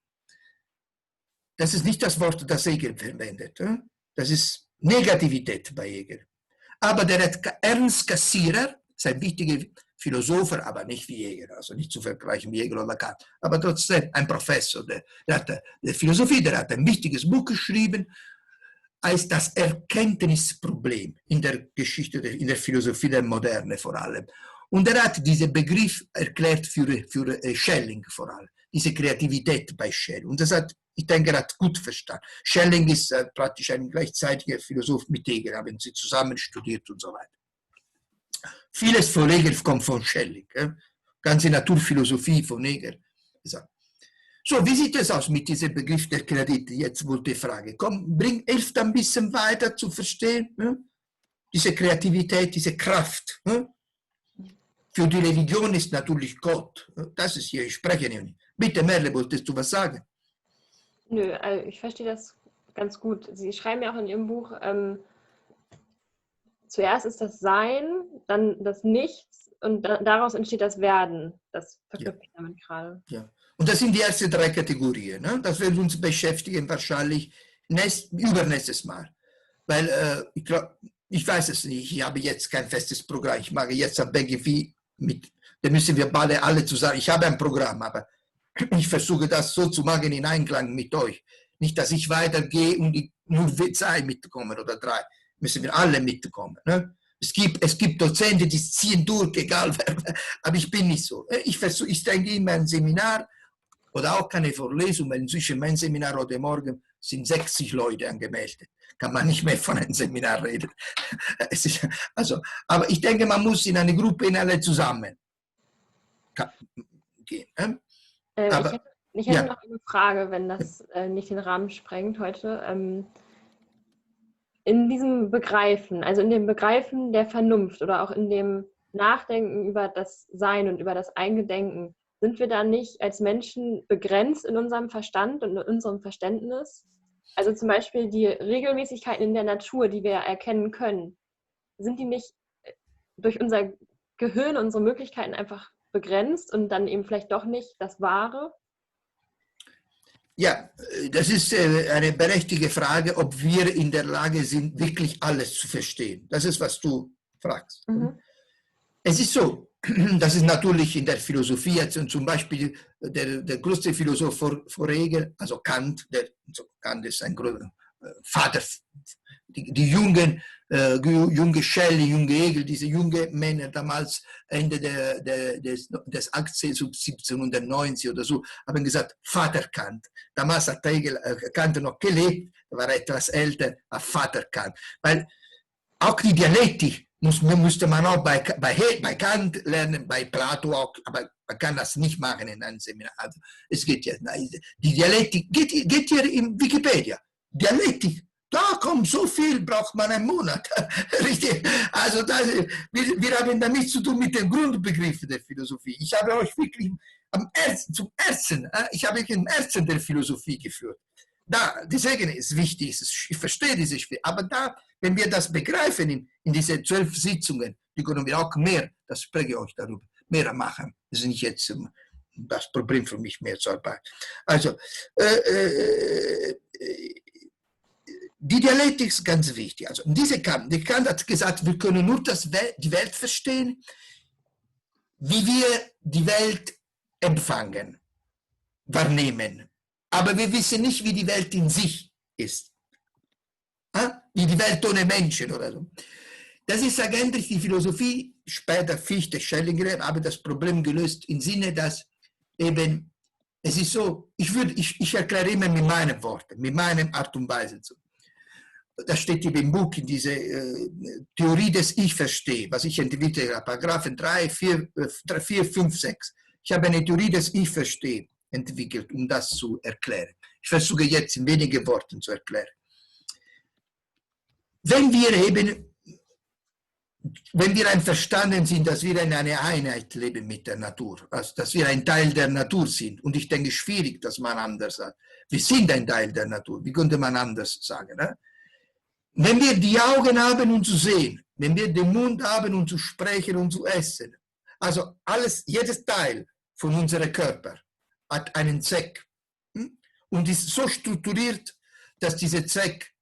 das ist nicht das Wort, das Hegel verwendet. Das ist Negativität bei Hegel. Aber der Ernst Cassirer, ist ein wichtiger Philosoph, aber nicht wie Hegel, also nicht zu vergleichen wie Hegel oder Kant, aber trotzdem ein Professor der Philosophie, der hat ein wichtiges Buch geschrieben, heißt das Erkenntnisproblem in der Geschichte, in der Philosophie der Moderne vor allem. Und er hat diesen Begriff erklärt für Schelling vor allem, diese Kreativität bei Schelling. Und das hat, ich denke, er hat gut verstanden. Schelling ist praktisch ein gleichzeitiger Philosoph mit Hegel, haben sie zusammen studiert und so weiter. Vieles von Hegel kommt von Schelling, ganze Naturphilosophie von Hegel. So, wie sieht es aus mit diesem Begriff der Kreativität? Jetzt wohl die Frage. Komm, hilft ein bisschen weiter zu verstehen, diese Kreativität, diese Kraft. Für die Religion ist natürlich Gott. Das ist hier, ich spreche nicht. Bitte, Merle, wolltest du was sagen? Nö, also ich verstehe das ganz gut. Sie schreiben ja auch in Ihrem Buch, zuerst ist das Sein, dann das Nichts und daraus entsteht das Werden. Das verknüpfe ich damit gerade. Ja. Und das sind die ersten 3 Kategorien. Ne? Das wird uns beschäftigen wahrscheinlich übernächstes Mal. Weil ich weiß es nicht, ich habe jetzt kein festes Programm. Ich mache jetzt am BGV mit, da müssen wir alle zusammen. Ich habe ein Programm, aber ich versuche das so zu machen in Einklang mit euch. Nicht, dass ich weitergehe und nur 2 mitkommen oder 3. müssen wir alle mitkommen. Ne? Es gibt Dozenten, die ziehen durch, egal wer, aber ich bin nicht so. Ich denke immer ein Seminar oder auch keine Vorlesung, weil inzwischen mein Seminar heute Morgen sind 60 Leute angemeldet. Kann man nicht mehr von einem Seminar reden. Aber ich denke, man muss in eine Gruppe in alle zusammen gehen. Aber, ich hätte noch eine Frage, wenn das nicht den Rahmen sprengt heute. In diesem Begreifen, also in dem Begreifen der Vernunft oder auch in dem Nachdenken über das Sein und über das Eingedenken, sind wir da nicht als Menschen begrenzt in unserem Verstand und in unserem Verständnis? Also zum Beispiel die Regelmäßigkeiten in der Natur, die wir erkennen können, sind die nicht durch unser Gehirn, unsere Möglichkeiten einfach begrenzt und dann eben vielleicht doch nicht das Wahre? Ja, das ist eine berechtigte Frage, ob wir in der Lage sind, wirklich alles zu verstehen. Das ist, was du fragst. Mhm. Es ist so, das ist natürlich in der Philosophie, also zum Beispiel der größte Philosoph vor Hegel, also Kant, Kant ist ein Vater, die junge Shelley, junge Hegel, diese jungen Männer damals Ende des 18. 1790 oder so, haben gesagt, Vater Kant. Damals hat Hegel, Kant noch gelebt, war etwas älter, als Vater Kant. Weil auch die Dialektik musste man auch bei Kant lernen, bei Plato auch, aber man kann das nicht machen in einem Seminar. Also es geht ja, die Dialektik, geht hier in Wikipedia. Dialektik, da kommt so viel, braucht man einen Monat. Richtig. Also wir haben damit zu tun mit den Grundbegriffen der Philosophie. Ich habe euch wirklich zum Ersten, ich habe euch im Ersten der Philosophie geführt. Deswegen ist es wichtig, ich verstehe diese Spiel, aber wenn wir das begreifen in diese 12 Sitzungen, die können wir auch mehr, das spreche ich euch darüber, mehr machen. Das ist nicht jetzt das Problem für mich, mehr zu arbeiten. Also, die Dialektik ist ganz wichtig. Also, Kant hat gesagt, wir können nur die Welt verstehen, wie wir die Welt empfangen, wahrnehmen. Aber wir wissen nicht, wie die Welt in sich ist. Wie die Welt ohne Menschen oder so. Das ist eigentlich die Philosophie, später Fichte, Schelling, aber das Problem gelöst im Sinne, dass eben, es ist so, ich erkläre immer mit meinen Worten, mit meiner Art und Weise. Das steht im Buch, in dieser Theorie des Ich verstehe, was ich entwickelt habe, Paragraphen 3, 4, 5, 6. Ich habe eine Theorie des Ich verstehe entwickelt, um das zu erklären. Ich versuche jetzt in wenigen Worten zu erklären. Wenn wir einverstanden sind, dass wir in einer Einheit leben mit der Natur, also dass wir ein Teil der Natur sind, und ich denke, schwierig, dass man anders sagt. Wir sind ein Teil der Natur, wie könnte man anders sagen? Ne? Wenn wir die Augen haben, um zu sehen, wenn wir den Mund haben, um zu sprechen und zu essen, also jedes Teil von unserem Körper hat einen Zweck und ist so strukturiert, dass dieser Zweck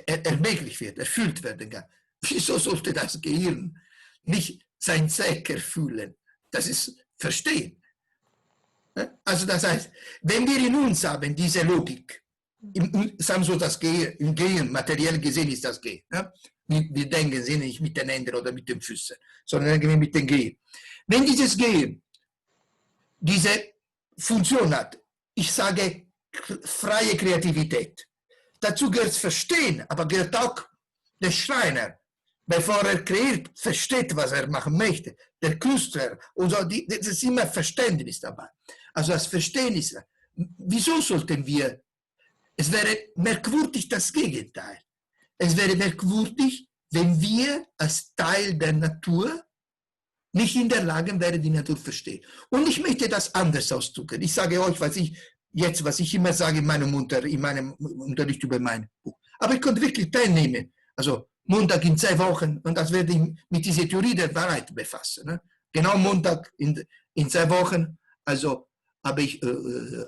ermöglicht wird, erfüllt werden kann. Wieso sollte das Gehirn nicht seinen Zweck erfüllen? Das ist Verstehen. Also das heißt, wenn wir in uns haben diese Logik, sagen wir so, das im Gehirn, materiell gesehen ist das Gehirn. Ja? Wir denken sie nicht mit den Händen oder mit den Füßen, sondern mit dem Gehirn. Wenn dieses Gehirn diese Funktion hat, ich sage freie Kreativität, dazu gehört Verstehen, aber gehört auch der Schreiner, bevor er kreiert, versteht, was er machen möchte. Der Künstler, und so, das ist immer Verständnis dabei. Also das Verstehen ist, wieso sollten wir, es wäre merkwürdig das Gegenteil. Es wäre merkwürdig, wenn wir als Teil der Natur nicht in der Lage wären, die Natur zu verstehen. Und ich möchte das anders ausdrücken. Ich sage euch, was ich immer sage in meinem Unterricht über mein Buch. Aber ich konnte wirklich teilnehmen. Also Montag in 2 Wochen, und das werde ich mit dieser Theorie der Wahrheit befassen. Ne? Genau Montag in 2 Wochen, also habe ich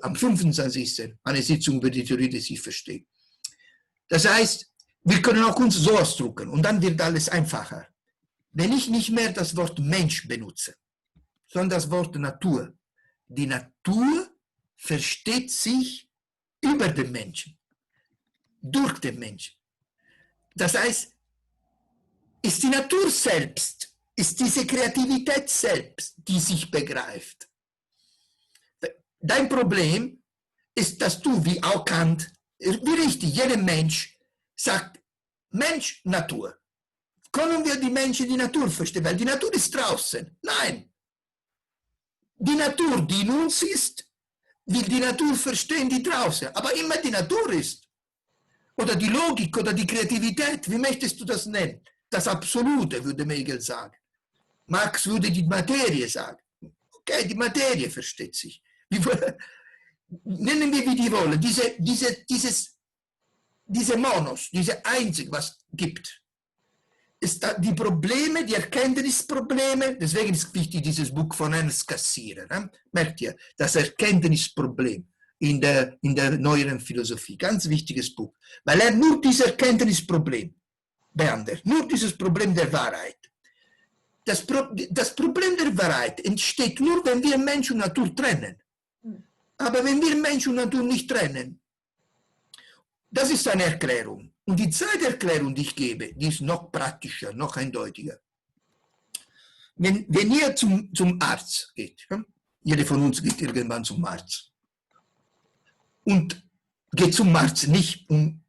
am 25. eine Sitzung über die Theorie des Ich verstehe. Das heißt, wir können auch uns so ausdrücken und dann wird alles einfacher. Wenn ich nicht mehr das Wort Mensch benutze, sondern das Wort Natur. Die Natur versteht sich über den Menschen, durch den Menschen. Das heißt, ist die Natur selbst, ist diese Kreativität selbst, die sich begreift. Dein Problem ist, dass du, wie auch Kant, wie richtig, jeder Mensch sagt, Mensch, Natur. Können wir die Menschen die Natur verstehen? Weil die Natur ist draußen. Nein. Die Natur, die in uns ist, will die Natur verstehen, die draußen. Aber immer die Natur ist. Oder die Logik oder die Kreativität, wie möchtest du das nennen? Das Absolute, würde Hegel sagen. Marx würde die Materie sagen. Okay, die Materie versteht sich. Nennen wir wie die wollen. Diese Monos, diese Einzig, was gibt. Ist die Probleme, die Erkenntnisprobleme, deswegen ist wichtig dieses Buch von Ernst Cassirer. Ne? Merkt ihr, das Erkenntnisproblem in der neueren Philosophie, ganz wichtiges Buch, weil er nur dieses Erkenntnisproblem behandelt, nur dieses Problem der Wahrheit. Das Problem der Wahrheit entsteht nur, wenn wir Mensch und Natur trennen. Aber wenn wir Mensch und Natur nicht trennen, das ist eine Erklärung. Und die zweite Erklärung, die ich gebe, die ist noch praktischer, noch eindeutiger. Wenn ihr zum Arzt geht, jeder von uns geht irgendwann zum Arzt und geht zum Arzt nicht um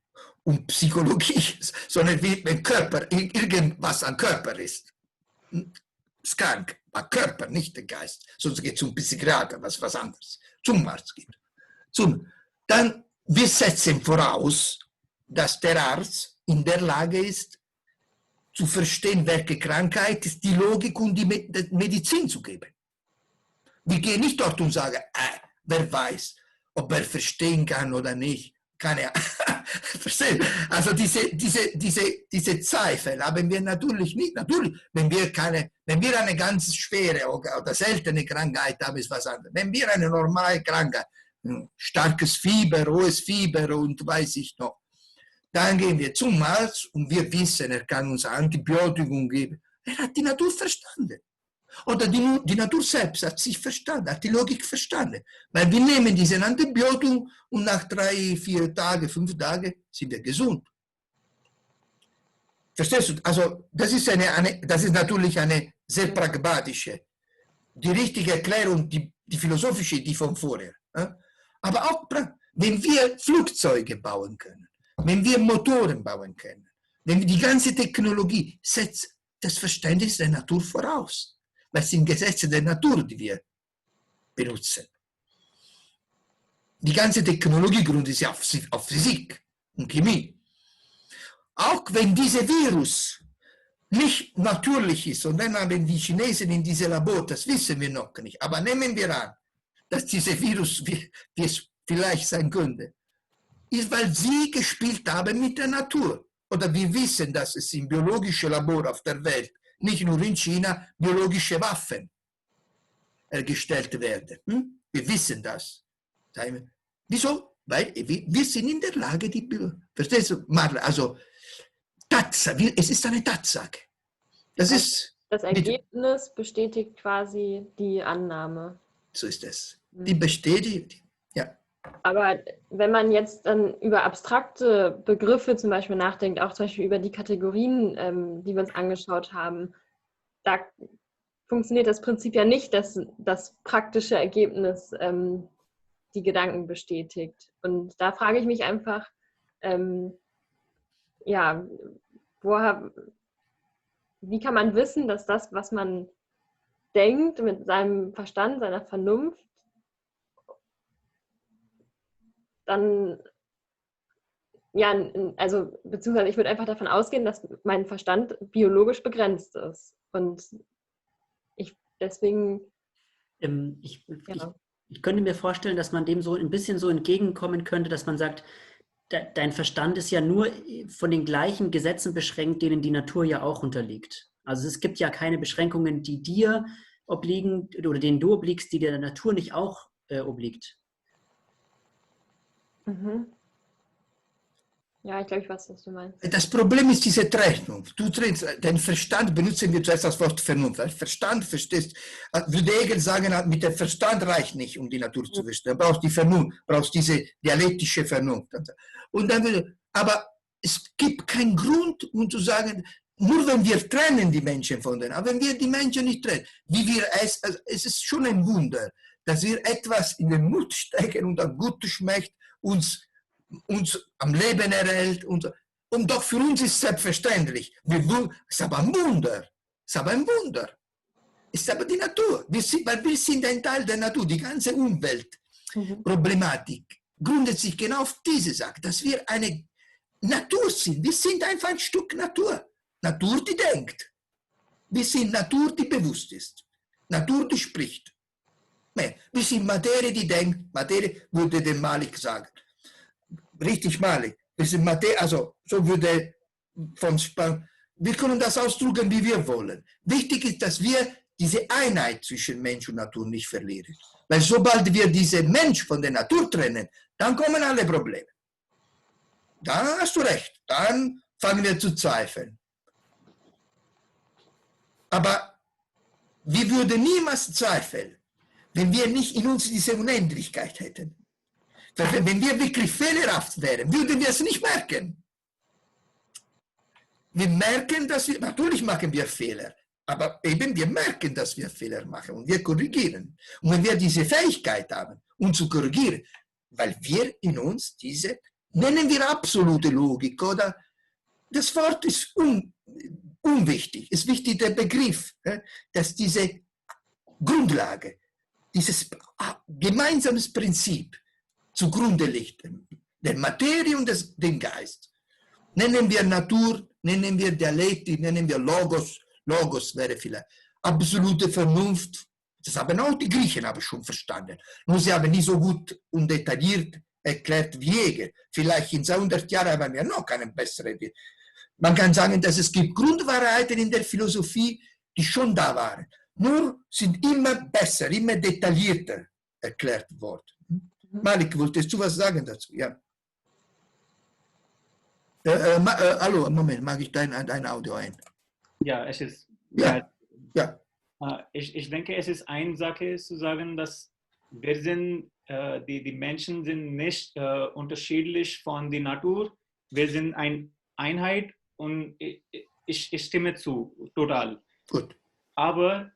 Psychologie, sondern wenn Körper, irgendwas am Körper ist. Ist krank, aber Körper, nicht der Geist. Sonst geht es zum Psychiater, was anderes. Zum Arzt geht. Dann wir setzen voraus, dass der Arzt in der Lage ist, zu verstehen, welche Krankheit ist, die Logik und die Medizin zu geben. Wir gehen nicht dort und sagen, wer weiß, ob er verstehen kann oder nicht. Keine Verstehen? Also diese Zweifel haben wir natürlich nicht. Natürlich, wenn wir eine ganz schwere oder seltene Krankheit haben, ist was anderes. Wenn wir eine normale Krankheit, starkes Fieber, hohes Fieber und weiß ich noch, dann gehen wir zum Arzt und wir wissen, er kann uns Antibiotikum geben. Er hat die Natur verstanden. Oder die Natur selbst hat sich verstanden, hat die Logik verstanden. Weil wir nehmen diesen Antibiotikum und nach 3, 4 Tagen, 5 Tagen sind wir gesund. Verstehst du? Also das ist natürlich eine sehr pragmatische, die richtige Erklärung, die philosophische, die von vorher. Aber auch, wenn wir Flugzeuge bauen können, wenn wir Motoren bauen können, wenn wir die ganze Technologie setzt das Verständnis der Natur voraus. Weil es sind Gesetze der Natur, die wir benutzen. Die ganze Technologie gründet sich auf Physik und Chemie. Auch wenn dieser Virus nicht natürlich ist, und dann haben die Chinesen in diesem Labor, das wissen wir noch nicht, aber nehmen wir an, dass dieser Virus, wie es vielleicht sein könnte, ist, weil sie gespielt haben mit der Natur. Oder wir wissen, dass es im biologischen Labor auf der Welt, nicht nur in China, biologische Waffen hergestellt werden. Wir wissen das. Wieso? Weil wir sind in der Lage, verstehst du, Marla? Also, es ist eine Tatsache. Das Ergebnis bestätigt quasi die Annahme. So ist es. Die bestätigt, ja. Aber wenn man jetzt dann über abstrakte Begriffe zum Beispiel nachdenkt, auch zum Beispiel über die Kategorien, die wir uns angeschaut haben, da funktioniert das Prinzip ja nicht, dass das praktische Ergebnis die Gedanken bestätigt. Und da frage ich mich einfach, wie kann man wissen, dass das, was man denkt, mit seinem Verstand, seiner Vernunft, dann, beziehungsweise ich würde einfach davon ausgehen, dass mein Verstand biologisch begrenzt ist. Und deswegen... Ich könnte mir vorstellen, dass man dem so ein bisschen so entgegenkommen könnte, dass man sagt, dein Verstand ist ja nur von den gleichen Gesetzen beschränkt, denen die Natur ja auch unterliegt. Also es gibt ja keine Beschränkungen, die dir obliegen oder denen du obliegst, die der Natur nicht auch obliegt. Mhm. Ja, ich glaube, ich weiß, was du meinst. Das Problem ist diese Trennung. Den Verstand benutzen wir zuerst das Wort Vernunft. Verstand, verstehst, würde Hegel sagen, mit dem Verstand reicht nicht, um die Natur zu verstehen. Du brauchst die Vernunft, brauchst diese dialektische Vernunft. Und dann aber es gibt keinen Grund, um zu sagen, nur wenn wir trennen die Menschen von denen, aber wenn wir die Menschen nicht trennen, wie wir es, also es ist schon ein Wunder, dass wir etwas in den Mund stecken und dann gut schmeckt, uns am Leben erhält und doch für uns ist es selbstverständlich. Es ist aber ein Wunder. Es ist aber ein Wunder. Es ist aber die Natur. Weil wir sind ein Teil der Natur. Die ganze Umweltproblematik gründet sich genau auf diese Sache, dass wir eine Natur sind. Wir sind einfach ein Stück Natur. Natur, die denkt. Wir sind Natur, die bewusst ist. Natur, die spricht. Wir sind Materie, die denkt. Materie würde den Malik sagen. Richtig Malik. Wir sind Materie, also so würde wir können das ausdrücken, wie wir wollen. Wichtig ist, dass wir diese Einheit zwischen Mensch und Natur nicht verlieren. Weil sobald wir diesen Mensch von der Natur trennen, dann kommen alle Probleme. Dann hast du recht. Dann fangen wir zu zweifeln. Aber wir würden niemals zweifeln, wenn wir nicht in uns diese Unendlichkeit hätten. Wenn wir wirklich fehlerhaft wären, würden wir es nicht merken. Wir merken, dass wir, natürlich machen wir Fehler, aber eben wir merken, dass wir Fehler machen und wir korrigieren. Und wenn wir diese Fähigkeit haben, uns zu korrigieren, weil wir in uns diese, nennen wir absolute Logik, oder das Wort ist unwichtig, es ist wichtig der Begriff, dass diese Grundlage, dieses gemeinsames Prinzip zugrunde liegt, der Materie und dem Geist. Nennen wir Natur, nennen wir Dialektik, nennen wir Logos. Logos wäre vielleicht absolute Vernunft. Das haben auch die Griechen schon verstanden. Nur sie haben nicht so gut und detailliert erklärt wie Hegel. Vielleicht in 200 Jahren haben wir noch keine bessere Idee. Man kann sagen, dass es gibt Grundwahrheiten in der Philosophie, die schon da waren. Nur sind immer besser, immer detaillierter erklärt worden. Malik, wolltest du was sagen dazu? Ja. Hallo, Moment, mag ich dein Audio ein? Ja, es ist. Ja. Ich denke, es ist eine Sache zu sagen, dass wir sind, die Menschen sind nicht unterschiedlich von der Natur. Wir sind eine Einheit und ich stimme zu, total. Gut. Aber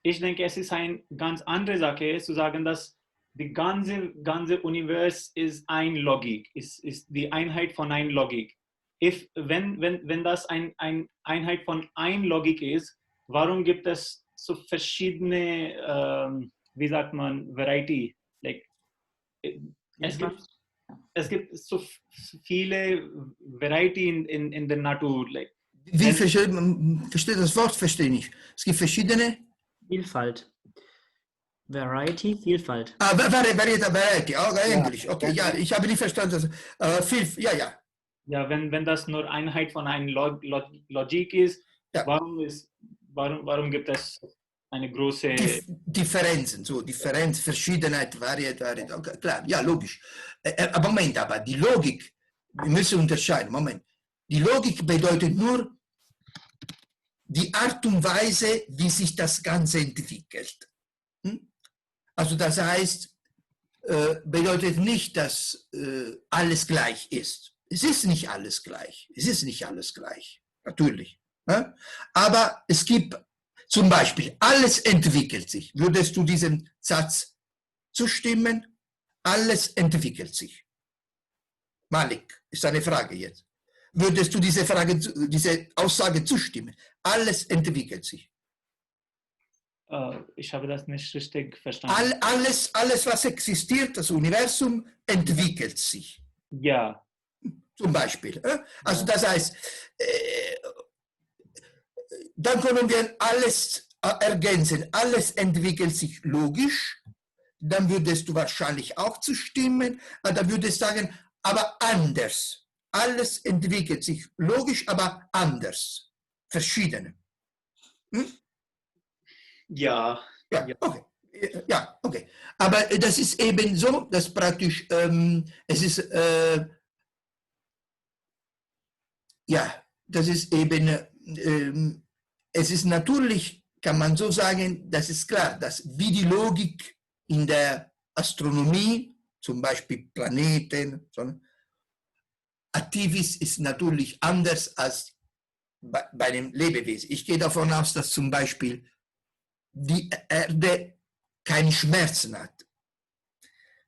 ich denke, es ist eine ganz andere Sache zu sagen, dass die ganze Universum ist eine Logik, ist die Einheit von einer Logik. Wenn das eine Einheit von einer Logik ist, warum gibt es so verschiedene, wie sagt man, Variety? Like, es gibt so viele Variety in der Natur. Like, Wie versteht das Wort? Verstehe ich nicht. Es gibt verschiedene. Vielfalt. Variety, Vielfalt. Variety, auch Englisch. Ja, Okay, ja, ich habe nicht verstanden. Ja. Ja, wenn das nur Einheit von einer Logik ist, ja. Warum gibt es eine große Differenzen, Differenz, Verschiedenheit, Varietät, okay, klar, ja, logisch. Moment, aber die Logik, wir müssen unterscheiden, Moment. Die Logik bedeutet nur die Art und Weise, wie sich das Ganze entwickelt. Also das heißt, bedeutet nicht, dass alles gleich ist. Es ist nicht alles gleich. Natürlich. Aber es gibt zum Beispiel, alles entwickelt sich. Würdest du diesem Satz zustimmen? Alles entwickelt sich. Malik, ist eine Frage jetzt. Würdest du diese Aussage zustimmen? Alles entwickelt sich. Ich habe das nicht richtig verstanden. Alles, was existiert, das Universum, entwickelt sich. Ja. Zum Beispiel. Also das heißt, dann können wir alles ergänzen. Alles entwickelt sich logisch. Dann würdest du wahrscheinlich auch zustimmen. Dann würdest du sagen, aber anders. Alles entwickelt sich logisch, aber anders. Verschiedene. Ja. Okay. Ja, okay. Aber das ist eben so, dass praktisch, es ist, das ist eben, es ist natürlich, kann man so sagen, das ist klar, dass wie die Logik in der Astronomie, zum Beispiel Planeten, Aktivis ist natürlich anders als bei einem Lebewesen. Ich gehe davon aus, dass zum Beispiel die Erde keine Schmerzen hat.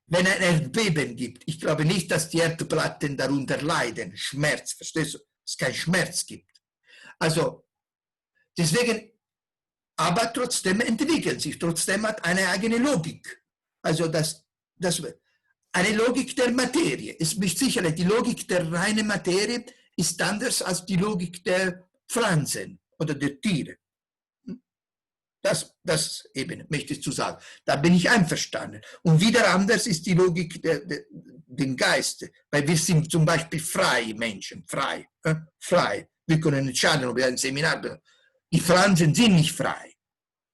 Wenn ein Erdbeben gibt, ich glaube nicht, dass die Erdplatten darunter leiden, Schmerz, verstehst du, es keinen Schmerz gibt. Also, deswegen, aber trotzdem entwickelt sich, trotzdem hat eine eigene Logik. Also, eine Logik der Materie. Es ist mit Sicherheit, die Logik der reinen Materie ist anders als die Logik der Pflanzen oder der Tiere. Das eben möchte ich zu sagen. Da bin ich einverstanden. Und wieder anders ist die Logik den Geist. Weil wir sind zum Beispiel freie Menschen, frei. Frei. Wir können entscheiden, ob wir ein Seminar machen. Die Pflanzen sind nicht frei.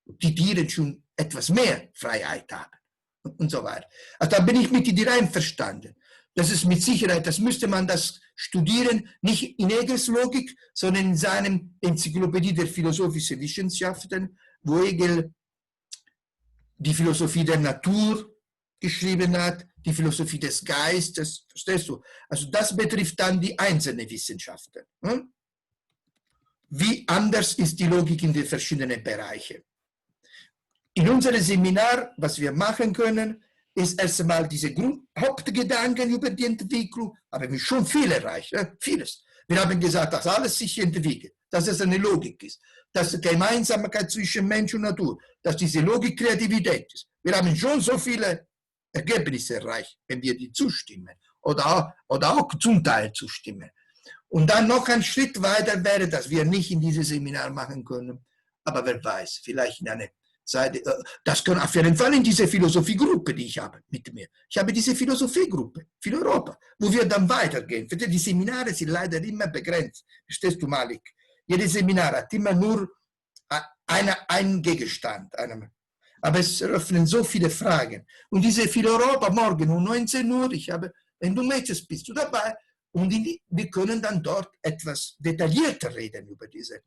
Die Tiere schon etwas mehr Freiheit haben. Und so weiter. Also da bin ich mit dir einverstanden. Das ist mit Sicherheit, das müsste man das studieren, nicht in Hegels Logik, sondern in seinem Enzyklopädie der philosophischen Wissenschaften, wo Hegel die Philosophie der Natur geschrieben hat, die Philosophie des Geistes, verstehst du? Also das betrifft dann die einzelnen Wissenschaften. Wie anders ist die Logik in den verschiedenen Bereichen? In unserem Seminar, was wir machen können, ist erst einmal diese Hauptgedanken über die Entwicklung, aber wir schon viel erreicht, vieles. Wir haben gesagt, dass alles sich entwickelt, dass es eine Logik ist, dass es Gemeinsamkeit zwischen Mensch und Natur, dass diese Logik Kreativität ist. Wir haben schon so viele Ergebnisse erreicht, wenn wir die zustimmen oder auch zum Teil zustimmen. Und dann noch ein Schritt weiter wäre, dass wir nicht in dieses Seminar machen können, aber wer weiß, vielleicht in eine Zeit, das kann auf jeden Fall in diese Philosophiegruppe, die ich habe mit mir. Ich habe diese Philosophiegruppe für Europa, wo wir dann weitergehen. Die Seminare sind leider immer begrenzt. Verstehst du, Malik? Jedes Seminar hat immer nur einen Gegenstand. Aber es eröffnen so viele Fragen. Und diese für Europa morgen um 19 Uhr, wenn du möchtest, bist du dabei. Und wir können dann dort etwas detaillierter reden über diese.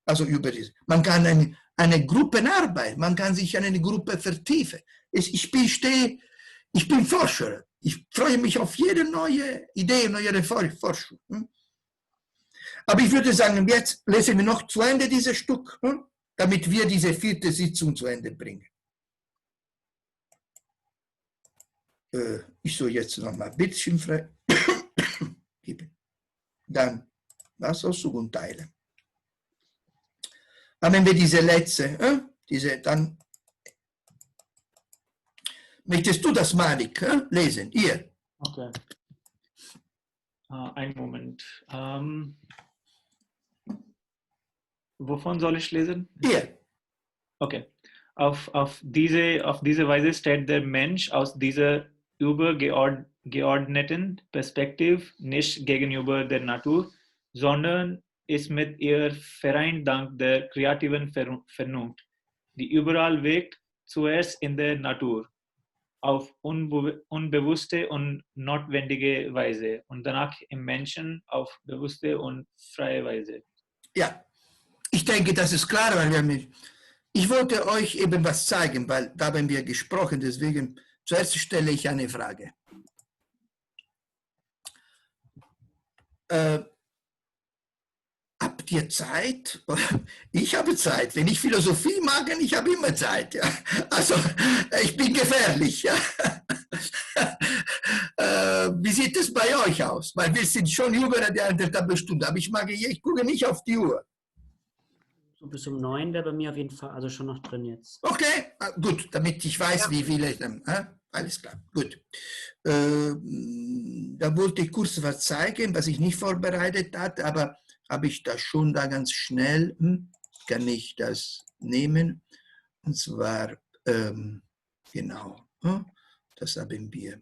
Also über diese. Man kann eine Gruppenarbeit, man kann sich an eine Gruppe vertiefen. Ich bin Forscher. Ich freue mich auf jede neue Idee, neue Forschung. Aber ich würde sagen, jetzt lesen wir noch zu Ende dieses Stück, damit wir diese 4. Sitzung zu Ende bringen. Ich soll jetzt noch mal Bildschirm frei geben. Dann Wasserauszug und teilen. Haben wir diese letzte, dann möchtest du das, Malik, lesen? Ihr. Okay. Einen Moment. Wovon soll ich lesen? Ihr. Okay. Auf diese Weise steht der Mensch aus dieser übergeordneten Perspektive nicht gegenüber der Natur, sondern ist mit ihr vereint dank der kreativen Vernunft, die überall wirkt, zuerst in der Natur, auf unbewusste und notwendige Weise und danach im Menschen auf bewusste und freie Weise. Ja, ich denke, das ist klar, weil ich wollte euch eben was zeigen, weil da haben wir gesprochen, deswegen zuerst stelle ich eine Frage. Habt ihr Zeit? Ich habe Zeit. Wenn ich Philosophie mag, ich habe immer Zeit. Ja. Also, ich bin gefährlich. Ja. Wie sieht es bei euch aus? Weil wir sind schon über die 1,5 Stunde. Aber ich gucke nicht auf die Uhr. So bis um 9 wäre bei mir auf jeden Fall also schon noch drin jetzt. Okay, gut, damit ich weiß, ja, wie viele. Alles klar, gut. Da wollte ich kurz was zeigen, was ich nicht vorbereitet hatte, aber habe ich das schon da ganz schnell, kann ich das nehmen. Und zwar, genau, das haben wir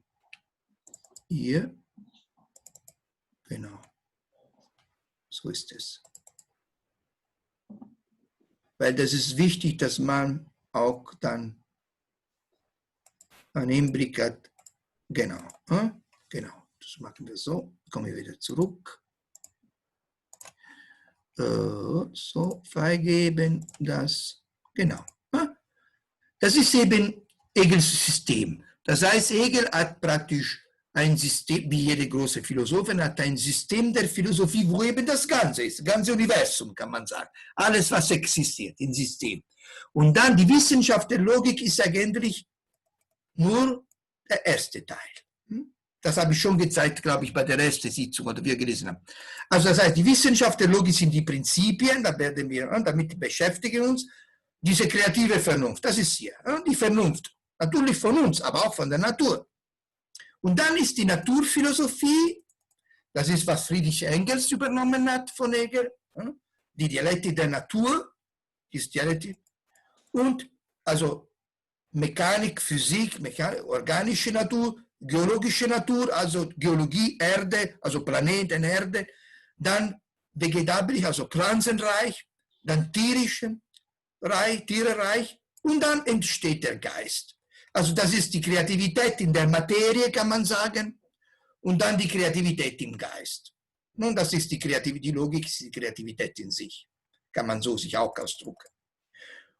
hier. Genau, so ist es. Weil das ist wichtig, dass man auch dann einen Hinblick hat. Genau, genau, das machen wir so. Kommen wir wieder zurück. So, freigeben, das, genau. Das ist eben Hegels System. Das heißt, Hegel hat praktisch ein System, wie jede große Philosophin, hat ein System der Philosophie, wo eben das Ganze ist, das ganze Universum, kann man sagen. Alles, was existiert, im System. Und dann die Wissenschaft der Logik ist eigentlich nur der erste Teil. Das habe ich schon gezeigt, glaube ich, bei der ersten Sitzung, oder wir gelesen haben. Also das heißt, die Wissenschaft der Logik sind die Prinzipien, da werden wir, damit beschäftigen wir uns, diese kreative Vernunft, das ist hier, die Vernunft, natürlich von uns, aber auch von der Natur. Und dann ist die Naturphilosophie, das ist, was Friedrich Engels übernommen hat von Hegel, die Dialektik der Natur, ist Dialektik, und also Mechanik, Physik, organische Natur, geologische Natur, also Geologie, Erde, also Planeten, Erde, dann vegetabilisch, also Pflanzenreich, dann tierischen Reich, Tierreich, und dann entsteht der Geist. Also das ist die Kreativität in der Materie, kann man sagen, und dann die Kreativität im Geist. Nun, das ist die Kreativität, die Logik ist die Kreativität in sich, kann man so sich auch ausdrücken.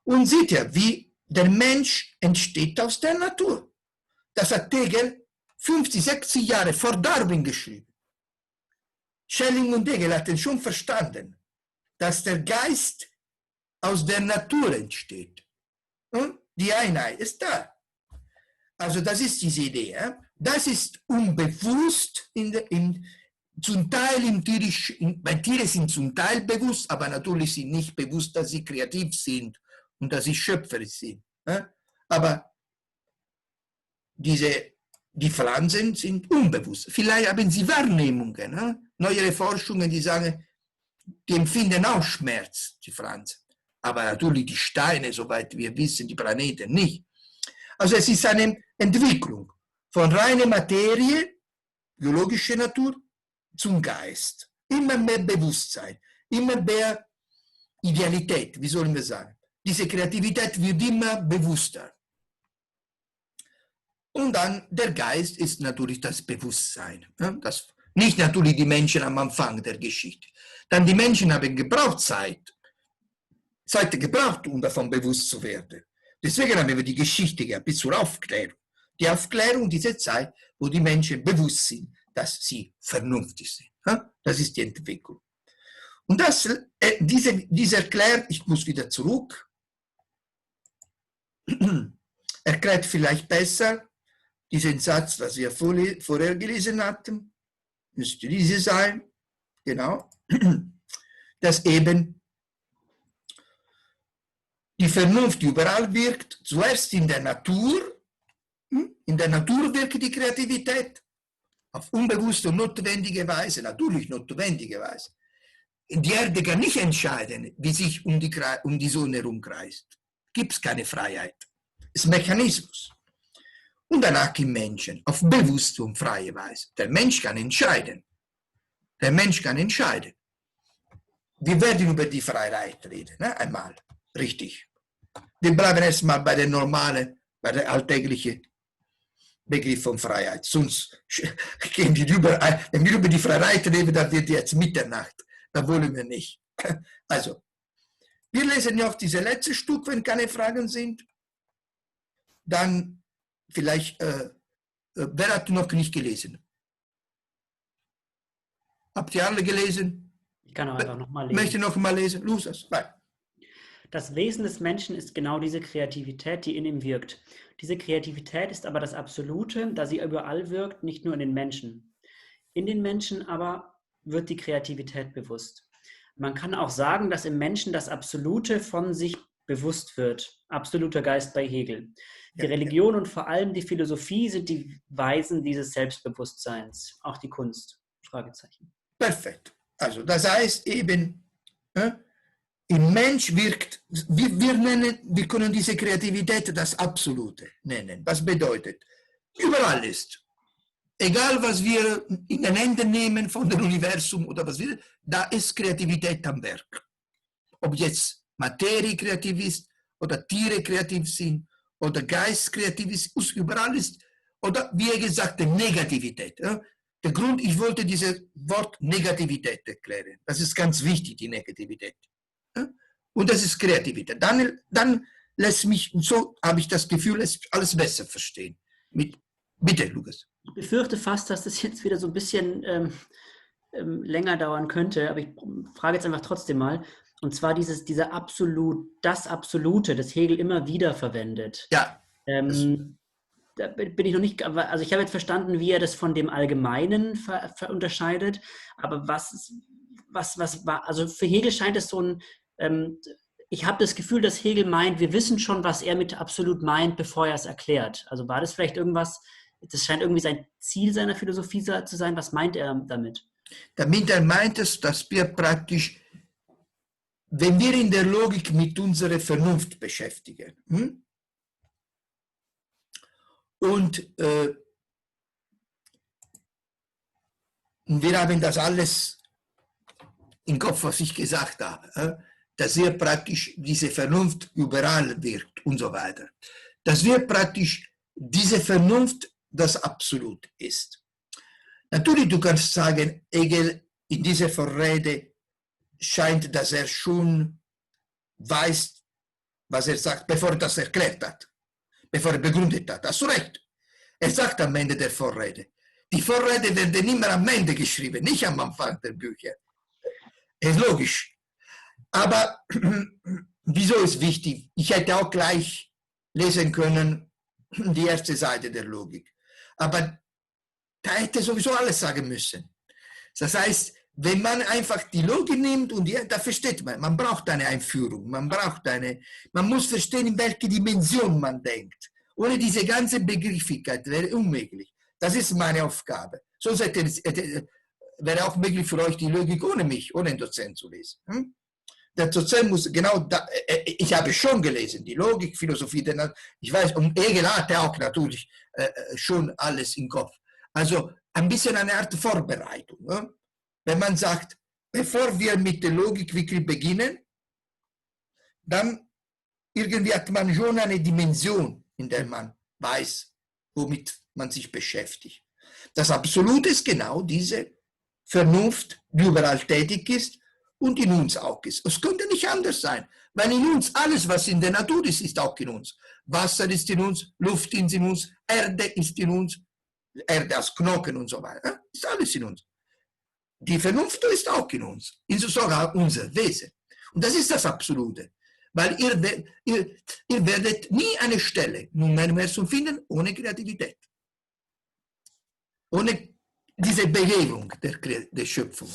Und seht ihr, wie der Mensch entsteht aus der Natur. Das hat Hegel 50, 60 Jahre vor Darwin geschrieben. Schelling und Hegel hatten schon verstanden, dass der Geist aus der Natur entsteht. Die Einheit ist da. Also das ist diese Idee. Das ist unbewusst, zum Teil im tierischen, bei Tiere sind zum Teil bewusst, aber natürlich sind nicht bewusst, dass sie kreativ sind und dass sie schöpferisch sind. Aber die Pflanzen sind unbewusst. Vielleicht haben sie Wahrnehmungen. Neuere Forschungen, die sagen, die empfinden auch Schmerz, die Pflanzen. Aber natürlich die Steine, soweit wir wissen, die Planeten nicht. Also es ist eine Entwicklung von reiner Materie, biologischer Natur, zum Geist. Immer mehr Bewusstsein, immer mehr Idealität, wie sollen wir sagen. Diese Kreativität wird immer bewusster. Und dann der Geist ist natürlich das Bewusstsein. Das, nicht natürlich die Menschen am Anfang der Geschichte. Dann die Menschen haben gebraucht Zeit gebraucht, um davon bewusst zu werden. Deswegen haben wir die Geschichte gehabt, bis zur Aufklärung. Die Aufklärung, diese Zeit, wo die Menschen bewusst sind, dass sie vernünftig sind. Das ist die Entwicklung. Und diese erklärt, ich muss wieder zurück, erklärt vielleicht besser diesen Satz, was wir vorher gelesen hatten, müsste diese sein, genau, dass eben die Vernunft überall wirkt, zuerst in der Natur wirkt die Kreativität, auf unbewusste und notwendige Weise, natürlich notwendige Weise. Die Erde kann nicht entscheiden, wie sich um die Sonne herumkreist. Gibt es keine Freiheit. Es ist Mechanismus. Und danach im Menschen, auf bewusste und freie Weise. Der Mensch kann entscheiden. Der Mensch kann entscheiden. Wir werden über die Freiheit reden, einmal. Richtig. Wir bleiben erstmal bei der normalen, bei der alltäglichen Begriff von Freiheit. Sonst gehen wir wenn wir über die Freiheit reden, dann wird jetzt Mitternacht. Das wollen wir nicht. Also, wir lesen ja auch dieses letzte Stück, wenn keine Fragen sind. Dann vielleicht, wer hat noch nicht gelesen? Habt ihr alle gelesen? Ich kann auch einfach nochmal lesen. Möchte noch mal lesen? Los, nein. Das Wesen des Menschen ist genau diese Kreativität, die in ihm wirkt. Diese Kreativität ist aber das Absolute, da sie überall wirkt, nicht nur in den Menschen. In den Menschen aber wird die Kreativität bewusst. Man kann auch sagen, dass im Menschen das Absolute von sich bewusst wird. Absoluter Geist bei Hegel. Die Religion und vor allem die Philosophie sind die Weisen dieses Selbstbewusstseins. Auch die Kunst. Fragezeichen. Perfekt. Also das heißt eben, im Mensch wirkt, wir können diese Kreativität das Absolute nennen. Was bedeutet? Überall ist. Egal, was wir in den Händen nehmen von dem Universum oder was wir, da ist Kreativität am Werk. Ob jetzt Materie kreativ ist oder Tiere kreativ sind oder Geist kreativ ist, überall ist. Oder wie gesagt, Negativität. Der Grund, ich wollte dieses Wort Negativität erklären. Das ist ganz wichtig, die Negativität. Und das ist Kreativität. Dann lässt mich, und so habe ich das Gefühl, alles besser verstehen. Bitte, Lukas. Ich befürchte fast, dass das jetzt wieder so ein bisschen länger dauern könnte, aber ich frage jetzt einfach trotzdem mal. Und zwar das Absolute, das Hegel immer wieder verwendet. Ja. Da bin ich noch nicht, also ich habe jetzt verstanden, wie er das von dem Allgemeinen unterscheidet, aber was war, also für Hegel scheint es so ein, ich habe das Gefühl, dass Hegel meint, wir wissen schon, was er mit absolut meint, bevor er es erklärt. Also war das vielleicht irgendwas, das scheint irgendwie sein Ziel seiner Philosophie zu sein, was meint er damit? Damit er meint es, dass wir praktisch, wenn wir in der Logik mit unserer Vernunft beschäftigen, und wir haben das alles im Kopf, was ich gesagt habe, dass wir praktisch diese Vernunft überall wirkt und so weiter. Dass wir praktisch diese Vernunft das Absolut ist. Natürlich, du kannst sagen, Hegel in dieser Vorrede scheint, dass er schon weiß, was er sagt, bevor er das erklärt hat, bevor er begründet hat. Hast du recht. Er sagt am Ende der Vorrede. Die Vorrede werden immer am Ende geschrieben, nicht am Anfang der Bücher. Ist logisch. Aber wieso ist wichtig? Ich hätte auch gleich lesen können, die erste Seite der Logik. Aber da hätte sowieso alles sagen müssen. Das heißt, wenn man einfach die Logik nimmt und da versteht man braucht eine Einführung, man muss verstehen, in welche Dimension man denkt. Ohne diese ganze Begrifflichkeit wäre unmöglich. Das ist meine Aufgabe. Sonst wäre auch möglich für euch die Logik ohne mich, ohne einen Dozent zu lesen. Der Dozent muss genau da, ich habe schon gelesen, die Logik, Philosophie, ich weiß, und Hegel hatte auch natürlich schon alles im Kopf. Also ein bisschen eine Art Vorbereitung. Wenn man sagt, bevor wir mit der Logik wirklich beginnen, dann irgendwie hat man schon eine Dimension, in der man weiß, womit man sich beschäftigt. Das Absolute ist genau diese Vernunft, die überall tätig ist und in uns auch ist. Es könnte nicht anders sein, weil in uns alles, was in der Natur ist, ist auch in uns. Wasser ist in uns, Luft ist in uns, Erde ist in uns, Erde als Knochen und so weiter. Ist alles in uns. Die Vernunft ist auch in uns, sogar unser Wesen. Und das ist das Absolute. Weil ihr werdet nie eine Stelle im Universum finden ohne Kreativität. Ohne diese Bewegung der Schöpfung.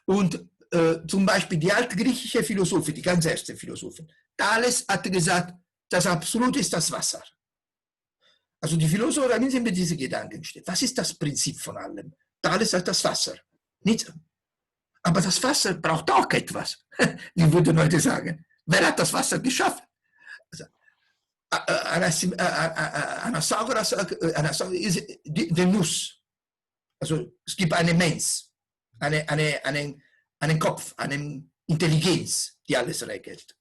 Und zum Beispiel die altgriechische Philosophie, die ganz ersten Philosophen, Thales hatte gesagt, das Absolute ist das Wasser. Also die Philosophen haben sich mit diesen Gedanken gestellt. Was ist das Prinzip von allem? Thales sagt das Wasser. Nichts. Aber das Wasser braucht auch etwas. Wie würden Leute sagen? Wer hat das Wasser geschaffen? Anaxagoras ist die Nuss. Also es gibt eine Mens, einen Kopf, eine Intelligenz, die alles regelt.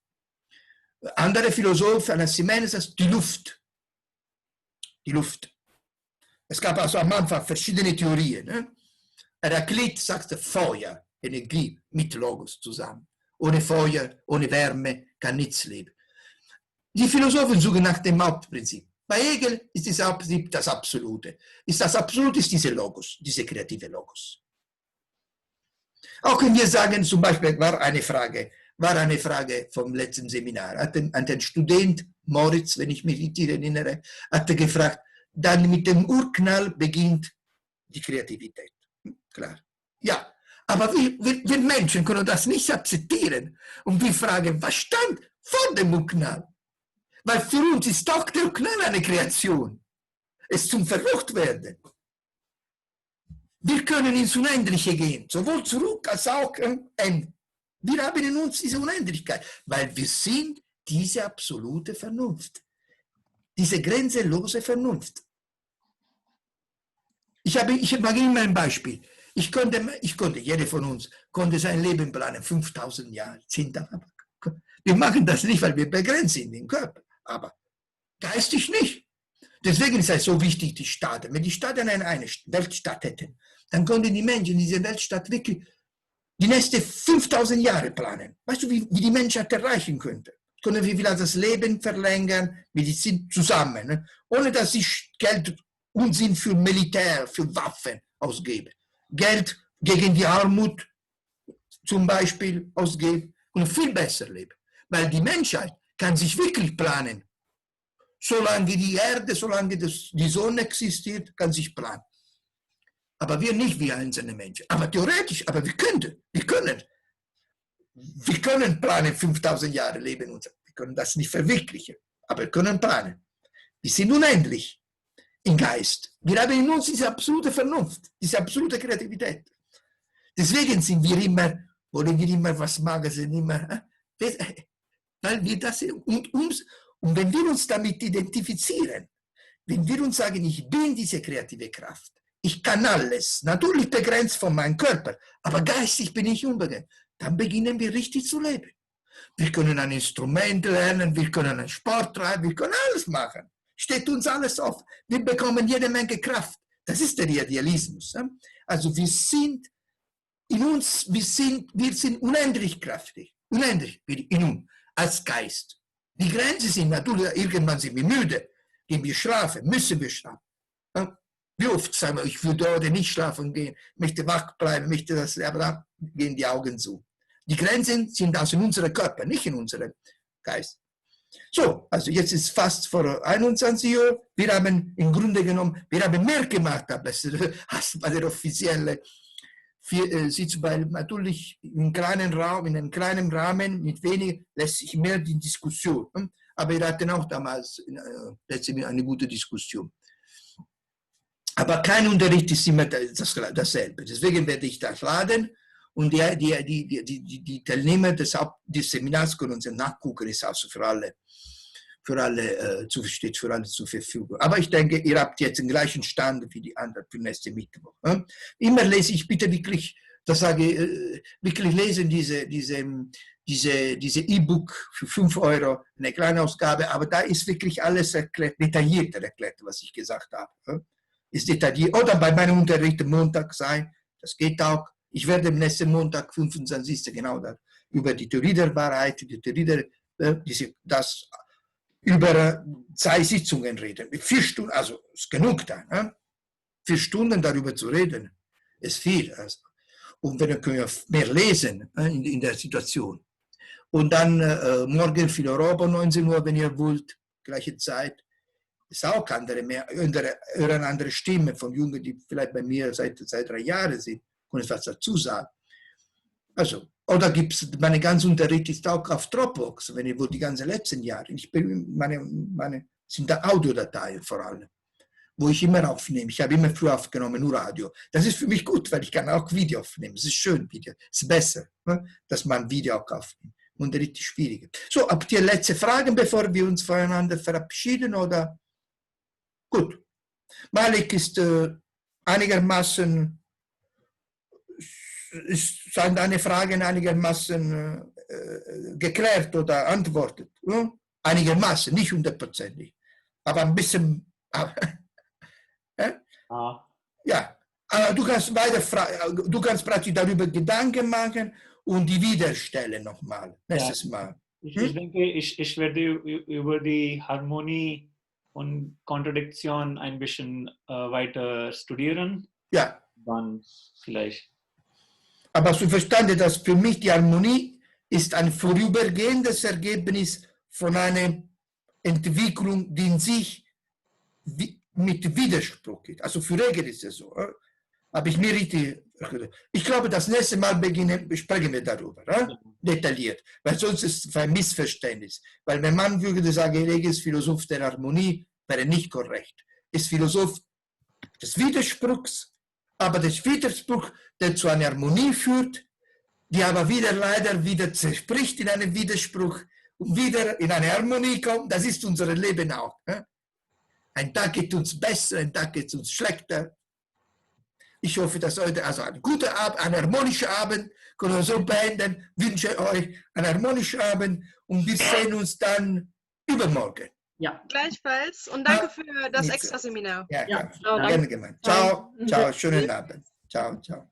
Andere Philosophen, Anaximenes, sagt die Luft. Die Luft. Es gab also am Anfang verschiedene Theorien. Ne? Erklärt sagt Feuer, Energie mit Logos zusammen. Ohne Feuer, ohne Wärme kann nichts leben. Die Philosophen suchen nach dem Hauptprinzip. Bei Hegel ist das Hauptprinzip das Absolute. Das Absolute ist diese Logos, diese kreative Logos. Auch wenn wir sagen, zum Beispiel war eine Frage vom letzten Seminar. Ein Student, Moritz, wenn ich mich richtig erinnere, hatte gefragt, dann mit dem Urknall beginnt die Kreativität. Klar. Ja, aber wir Menschen können das nicht akzeptieren. Und wir fragen, was stand vor dem Urknall? Weil für uns ist doch der Urknall eine Kreation. Es zum Verrücktwerden. Wir können ins Unendliche gehen, sowohl zurück als auch hin. Wir haben in uns diese Unendlichkeit, weil wir sind diese absolute Vernunft. Diese grenzenlose Vernunft. Ich mache immer ein Beispiel. Jeder von uns konnte sein Leben planen, 5000 Jahre, 10.000 Jahre. Wir machen das nicht, weil wir begrenzt sind im Körper, aber geistig nicht. Deswegen ist es so wichtig, die Staaten. Wenn die Staaten eine Weltstadt hätten, dann könnten die Menschen in dieser Weltstadt wirklich die nächsten 5000 Jahre planen. Weißt du, wie die Menschheit erreichen könnte? Können wir vielleicht das Leben verlängern, Medizin zusammen, ne? Ohne dass sie Geld Unsinn für Militär, für Waffen ausgeben. Geld gegen die Armut zum Beispiel ausgeben und viel besser leben. Weil die Menschheit kann sich wirklich planen. Solange die Erde, solange die Sonne existiert, kann sich planen. Aber wir nicht wie einzelne Menschen. Aber theoretisch, aber wir können planen, 5000 Jahre leben und wir können das nicht verwirklichen. Aber wir können planen. Wir sind unendlich im Geist. Wir haben in uns diese absolute Vernunft, diese absolute Kreativität. Deswegen sind wir immer, wollen wir immer was machen, sind immer, weil wir das und wenn wir uns damit identifizieren, wenn wir uns sagen, ich bin diese kreative Kraft, ich kann alles, natürlich begrenzt von meinem Körper, aber geistig bin ich unbegrenzt, dann beginnen wir richtig zu leben. Wir können ein Instrument lernen, wir können einen Sport treiben, wir können alles machen. Steht uns alles auf. Wir bekommen jede Menge Kraft. Das ist der Idealismus. Also wir sind in uns, wir sind unendlich kräftig, unendlich in uns, als Geist. Die Grenzen sind natürlich, irgendwann sind wir müde, gehen wir schlafen, müssen wir schlafen. Wie oft sagen wir, ich würde heute nicht schlafen gehen, möchte wach bleiben, möchte das, aber dann gehen die Augen zu. Die Grenzen sind also in unserem Körper, nicht in unserem Geist. So, also jetzt ist fast vor 21 Uhr. Wir haben im Grunde genommen, wir haben mehr gemacht als bei der offiziellen Sitzung, weil natürlich in einem kleinen Rahmen, mit wenig, lässt sich mehr die Diskussion. Aber wir hatten auch damals letztlich eine gute Diskussion. Aber kein Unterricht ist immer dasselbe. Deswegen werde ich das laden und die Teilnehmer des Seminars können uns nachgucken, ist also für alle steht für alle zur Verfügung. Aber ich denke, ihr habt jetzt den gleichen Stand wie die anderen für nächste Mittwoch. Immer lese ich bitte wirklich, wirklich lesen diese E-Book für 5 €, eine kleine Ausgabe, aber da ist wirklich alles erklärt, detaillierter erklärt, was ich gesagt habe. Ist detailliert. Oder bei meinem Unterricht am Montag sein, das geht auch. Ich werde am nächsten Montag, 25. genau da, über die Theorie der Wahrheit, die Theorie über 2 Sitzungen reden. Mit 4 Stunden, also ist genug da. 4 Stunden darüber zu reden, ist viel. Also. Und dann können wir mehr lesen in der Situation. Und dann morgen viel Europa, 19 Uhr, wenn ihr wollt, gleiche Zeit. Ist auch hören andere Stimmen von Jungen, die vielleicht bei mir seit 3 Jahren sind, können etwas dazu sagen. Also, oder gibt es, meine ganze Unterricht ist auch auf Dropbox, wenn ihr wollt, die ganzen letzten Jahre. Meine sind da Audiodateien vor allem, wo ich immer aufnehme. Ich habe immer früher aufgenommen, nur Radio. Das ist für mich gut, weil ich kann auch Video aufnehmen. Es ist schön, Video. Es ist besser, dass man Video auch aufnimmt. Unterricht ist schwieriger. So, habt ihr letzte Fragen, bevor wir uns voneinander verabschieden, oder? Gut. Malik ist einigermaßen, sind deine Fragen einigermaßen geklärt oder antwortet. Einigermaßen, nicht 100%. Aber ein bisschen. Ja, aber du kannst praktisch darüber Gedanken machen und die wiederstellen nochmal. Nächstes Mal. Ich denke, ich werde über die Harmonie und Kontradiktion ein bisschen weiter studieren. Ja. Dann vielleicht. Aber hast du verstanden, dass für mich die Harmonie ist ein vorübergehendes Ergebnis von einer Entwicklung, die in sich mit Widerspruch geht. Also für Hegel ist es so. Habe ich mir richtig. Ich glaube, das nächste Mal sprechen wir darüber, detailliert, weil sonst ist es ein Missverständnis. Weil wenn man würde sagen, Hegel ist Philosoph der Harmonie, wäre nicht korrekt. Ist Philosoph des Widerspruchs, aber des Widerspruch, der zu einer Harmonie führt, die aber leider wieder zerspricht in einen Widerspruch und wieder in eine Harmonie kommt. Das ist unser Leben auch. Ein Tag geht uns besser, ein Tag geht uns schlechter. Ich hoffe, dass heute also ein guter Abend, ein harmonischer Abend, können wir so beenden. Wünsche euch einen harmonischen Abend und wir sehen uns dann übermorgen. Ja. Gleichfalls und danke für das Extra-Seminar. Ja, gerne gemacht. Ciao, ciao, schönen Abend. Ciao, ciao.